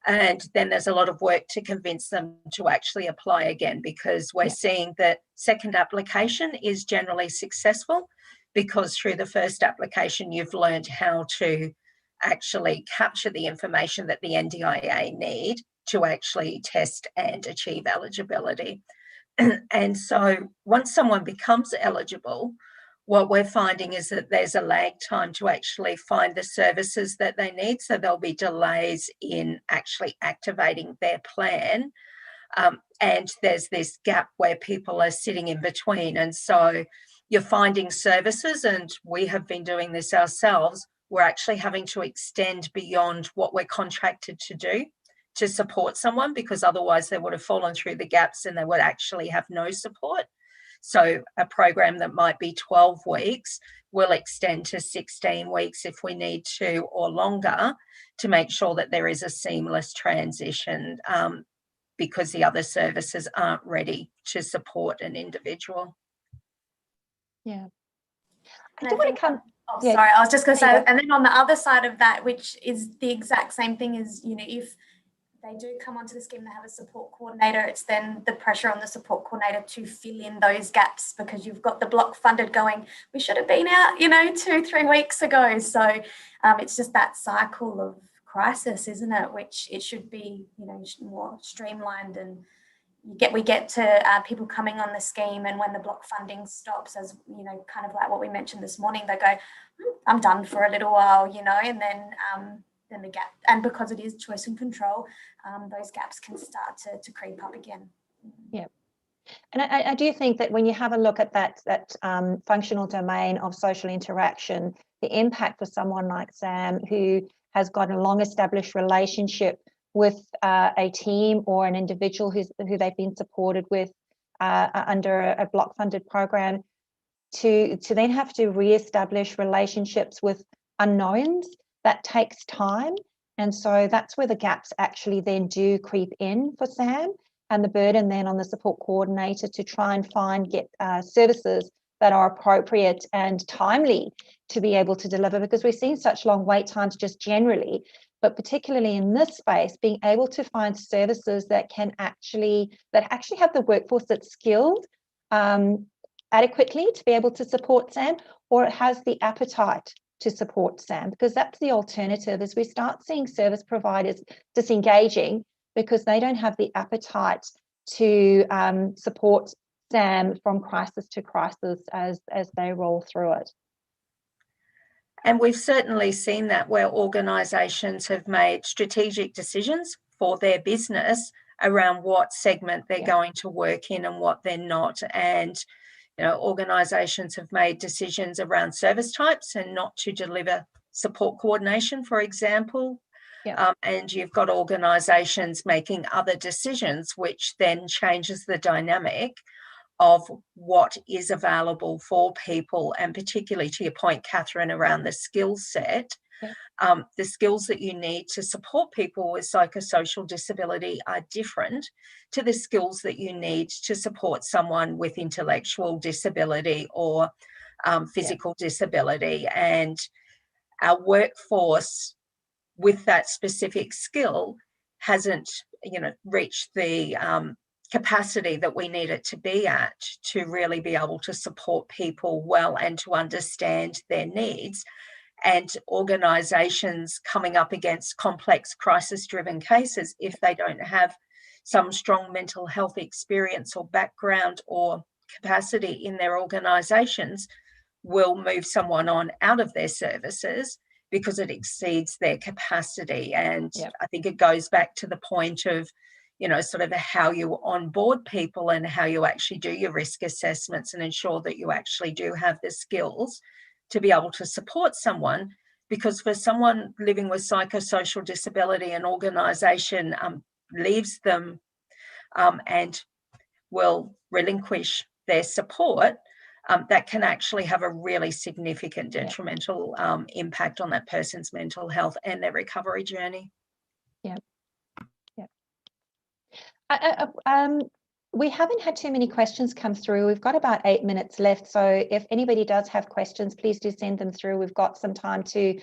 And then there's a lot of work to convince them to actually apply again, because we're seeing that second application is generally successful, because through the first application, you've learned how to actually capture the information that the NDIA need to actually test and achieve eligibility. And so once someone becomes eligible, what we're finding is that there's a lag time to actually find the services that they need. So there'll be delays in actually activating their plan. And there's this gap where people are sitting in between. And so you're finding services, and we have been doing this ourselves, we're actually having to extend beyond what we're contracted to do to support someone, because otherwise they would have fallen through the gaps and they would actually have no support. So a program that might be 12 weeks will extend to 16 weeks if we need to, or longer, to make sure that there is a seamless transition, because the other services aren't ready to support an individual. Yeah. I do want to come. Oh, yeah. Sorry, I was just going to say, and then on the other side of that, which is the exact same thing, is, if they do come onto the scheme, they have a support coordinator, it's then the pressure on the support coordinator to fill in those gaps, because you've got the block funded going, we should have been out, 2-3 weeks ago. So it's just that cycle of crisis, isn't it? Which it should be, more streamlined, and we get to people coming on the scheme, and when the block funding stops, as kind of like what we mentioned this morning, they go, I'm done for a little while, and then the gap, and because it is choice and control, those gaps can start to creep up again. Yeah. And I do think that when you have a look at that functional domain of social interaction, the impact for someone like Sam, who has got a long established relationship with a team or an individual who they've been supported with under a block funded program, to then have to re-establish relationships with unknowns, that takes time. And so that's where the gaps actually then do creep in for SAM, and the burden then on the support coordinator to try and get services that are appropriate and timely to be able to deliver, because we're seeing such long wait times just generally, but particularly in this space, being able to find services that actually have the workforce that's skilled adequately to be able to support SAM, or it has the appetite to support SAM, because that's the alternative, as we start seeing service providers disengaging because they don't have the appetite to support SAM from crisis to crisis as they roll through it. And we've certainly seen that where organisations have made strategic decisions for their business around what segment they're going to work in and what they're not. And organisations have made decisions around service types and not to deliver support coordination, for example. And you've got organisations making other decisions, which then changes the dynamic of what is available for people, and particularly to your point, Catherine, around the skill set. The skills that you need to support people with psychosocial disability are different to the skills that you need to support someone with intellectual disability or physical disability. And our workforce with that specific skill hasn't, reached the capacity that we need it to be at to really be able to support people well and to understand their needs. And organisations coming up against complex crisis-driven cases, if they don't have some strong mental health experience or background or capacity in their organisations, will move someone on out of their services because it exceeds their capacity. And I think it goes back to the point of, sort of how you onboard people and how you actually do your risk assessments and ensure that you actually do have the skills to be able to support someone. Because for someone living with psychosocial disability, an organisation leaves them and will relinquish their support, that can actually have a really significant detrimental impact on that person's mental health and their recovery journey. We haven't had too many questions come through. We've got about 8 minutes left. So if anybody does have questions, please do send them through. We've got some time to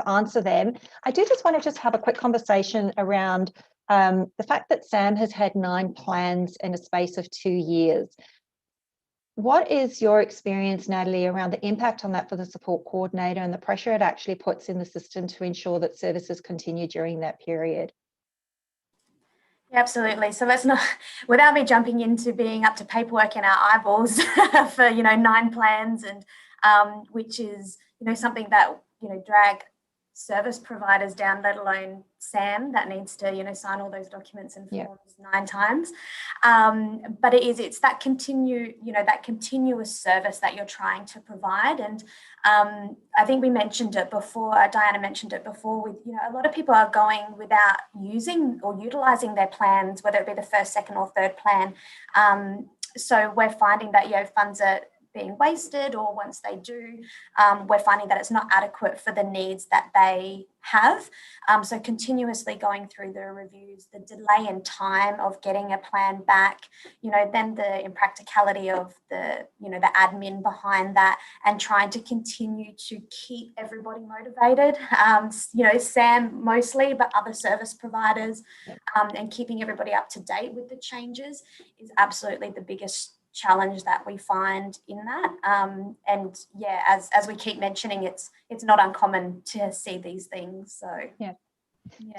answer them. I do just want to have a quick conversation around the fact that SAM has had 9 plans in a space of 2 years. What is your experience, Natalie, around the impact on that for the support coordinator and the pressure it actually puts in the system to ensure that services continue during that period? Absolutely. So let's not, without me jumping into being up to paperwork in our eyeballs for 9 plans, and which is something that drag service providers down, let alone SAM that needs to sign all those documents and forms 9 times. But it's that continuous service that you're trying to provide. And I think we mentioned it before, Diana mentioned it before, with a lot of people are going without using or utilizing their plans, whether it be the first, second or third plan. So we're finding that funds are being wasted, or once they do, we're finding that it's not adequate for the needs that they have. So continuously going through the reviews, the delay in time of getting a plan back, then the impracticality of the admin behind that, and trying to continue to keep everybody motivated, SAM mostly, but other service providers, and keeping everybody up to date with the changes is absolutely the biggest challenge that we find in that. And as we keep mentioning, it's not uncommon to see these things. So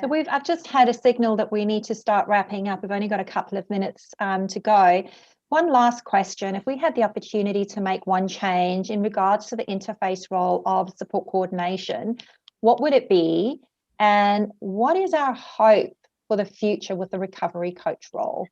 So I've just had a signal that we need to start wrapping up. We've only got a couple of minutes to go. One last question: if we had the opportunity to make one change in regards to the interface role of support coordination, what would it be? And what is our hope for the future with the recovery coach role?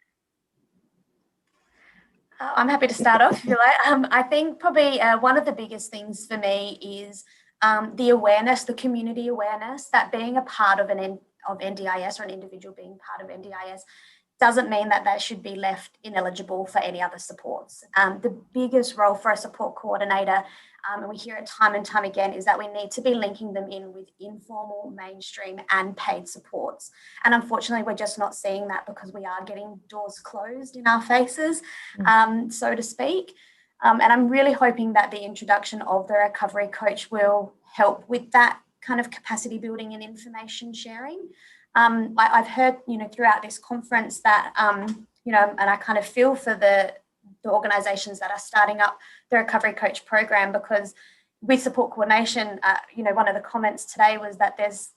I'm happy to start off if you like. I think probably one of the biggest things for me is the awareness, the community awareness, that being a part of NDIS, or an individual being part of NDIS, doesn't mean that they should be left ineligible for any other supports. The biggest role for a support coordinator, and we hear it time and time again, is that we need to be linking them in with informal, mainstream and paid supports. And unfortunately, we're just not seeing that because we are getting doors closed in our faces, so to speak. And I'm really hoping that the introduction of the recovery coach will help with that kind of capacity building and information sharing. I've heard, throughout this conference that, and I kind of feel for the organisations that are starting up the recovery coach program, because with support coordination, one of the comments today was that there's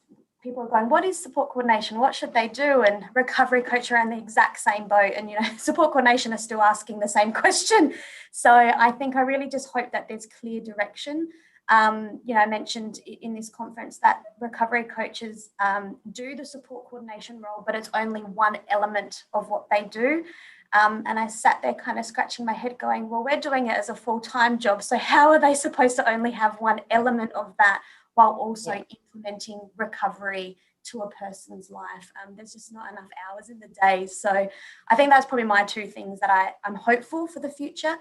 people are going, what is support coordination? What should they do? And recovery coach are in the exact same boat. And, support coordination are still asking the same question. So I really just hope that there's clear direction. I mentioned in this conference that recovery coaches do the support coordination role, but it's only one element of what they do. And I sat there kind of scratching my head going, well, we're doing it as a full-time job. So how are they supposed to only have one element of that while also implementing recovery to a person's life? There's just not enough hours in the day. So I think that's probably my two things that I'm hopeful for the future,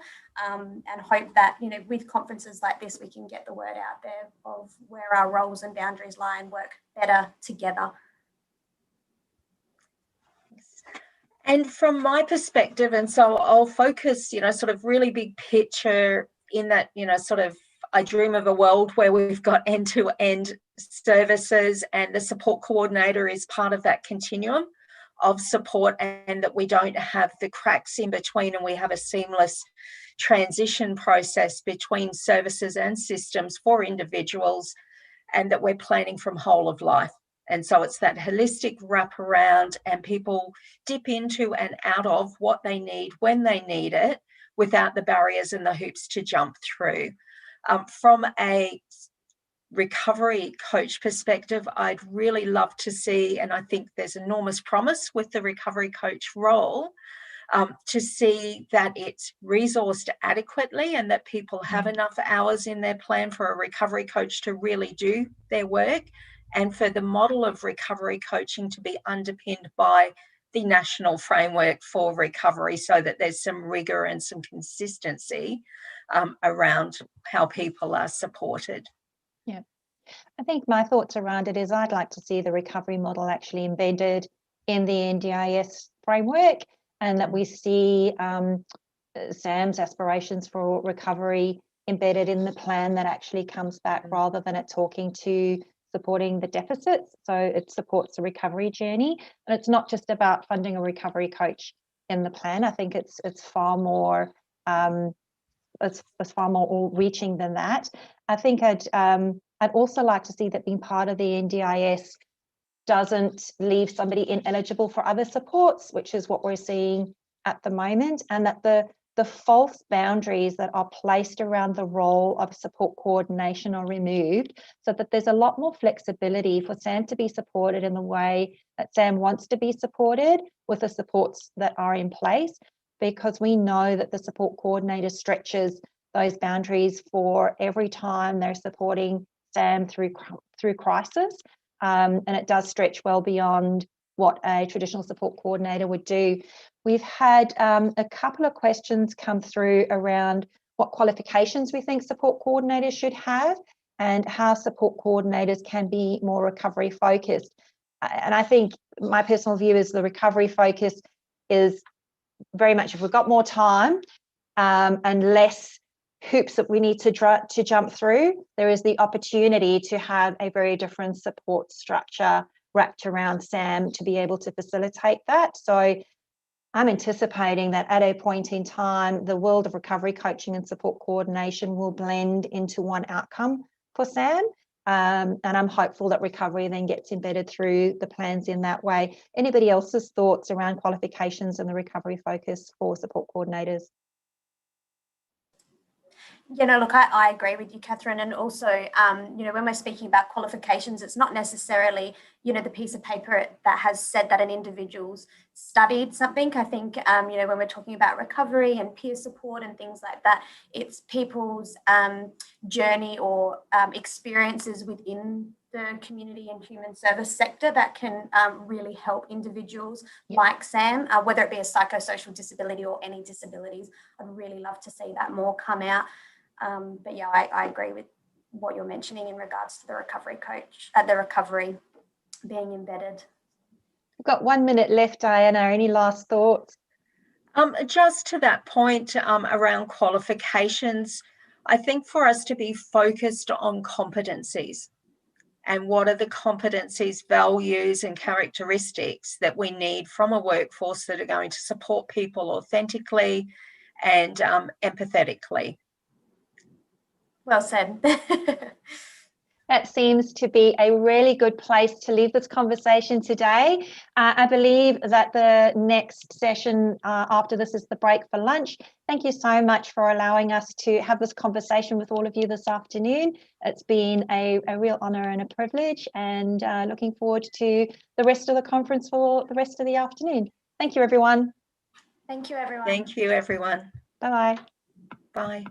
and hope that, with conferences like this, we can get the word out there of where our roles and boundaries lie and work better together. And from my perspective, and so I'll focus, sort of really big picture in that, sort of I dream of a world where we've got end-to-end services and the support coordinator is part of that continuum of support, and that we don't have the cracks in between, and we have a seamless transition process between services and systems for individuals, and that we're planning from whole of life. And so it's that holistic wraparound, and people dip into and out of what they need when they need it without the barriers and the hoops to jump through. From a recovery coach perspective, I'd really love to see, and I think there's enormous promise with the recovery coach role, to see that it's resourced adequately and that people have enough hours in their plan for a recovery coach to really do their work, and for the model of recovery coaching to be underpinned by the national framework for recovery, so that there's some rigor and some consistency around how people are supported. Yeah, I think my thoughts around it is I'd like to see the recovery model actually embedded in the NDIS framework, and that we see SAM's aspirations for recovery embedded in the plan that actually comes back, rather than it talking to supporting the deficits. So it supports the recovery journey, and it's not just about funding a recovery coach in the plan. I think it's far more it's far more all-reaching than that. I think I'd also like to see that being part of the NDIS doesn't leave somebody ineligible for other supports, which is what we're seeing at the moment, and that the false boundaries that are placed around the role of support coordination are removed, so that there's a lot more flexibility for SAM to be supported in the way that SAM wants to be supported with the supports that are in place, because we know that the support coordinator stretches those boundaries for every time they're supporting SAM through crisis, and it does stretch well beyond what a traditional support coordinator would do. We've had a couple of questions come through around what qualifications we think support coordinators should have, and how support coordinators can be more recovery focused. And I think my personal view is the recovery focus is very much, if we've got more time and less hoops that we need to jump through, there is the opportunity to have a very different support structure wrapped around SAM to be able to facilitate that. So I'm anticipating that at a point in time, the world of recovery coaching and support coordination will blend into one outcome for SAM. And I'm hopeful that recovery then gets embedded through the plans in that way. Anybody else's thoughts around qualifications and the recovery focus for support coordinators? Look, I agree with you, Catherine. And also, when we're speaking about qualifications, it's not necessarily, the piece of paper that has said that an individual's studied something. I think, when we're talking about recovery and peer support and things like that, it's people's journey or experiences within the community and human service sector that can really help individuals Yeah. like Sam, whether it be a psychosocial disability or any disabilities. I'd really love to see that more come out. But yeah, I agree with what you're mentioning in regards to the recovery coach, the recovery being embedded. We've got 1 minute left, Diana. Any last thoughts? Just to that point around qualifications, I think for us to be focused on competencies and what are the competencies, values and characteristics that we need from a workforce that are going to support people authentically and empathetically. Well said. That seems to be a really good place to leave this conversation today. I believe that the next session after this is the break for lunch. Thank you so much for allowing us to have this conversation with all of you this afternoon. It's been a real honour and a privilege, and looking forward to the rest of the conference for the rest of the afternoon. Thank you, everyone. Thank you, everyone. Thank you, everyone. Bye-bye. Bye.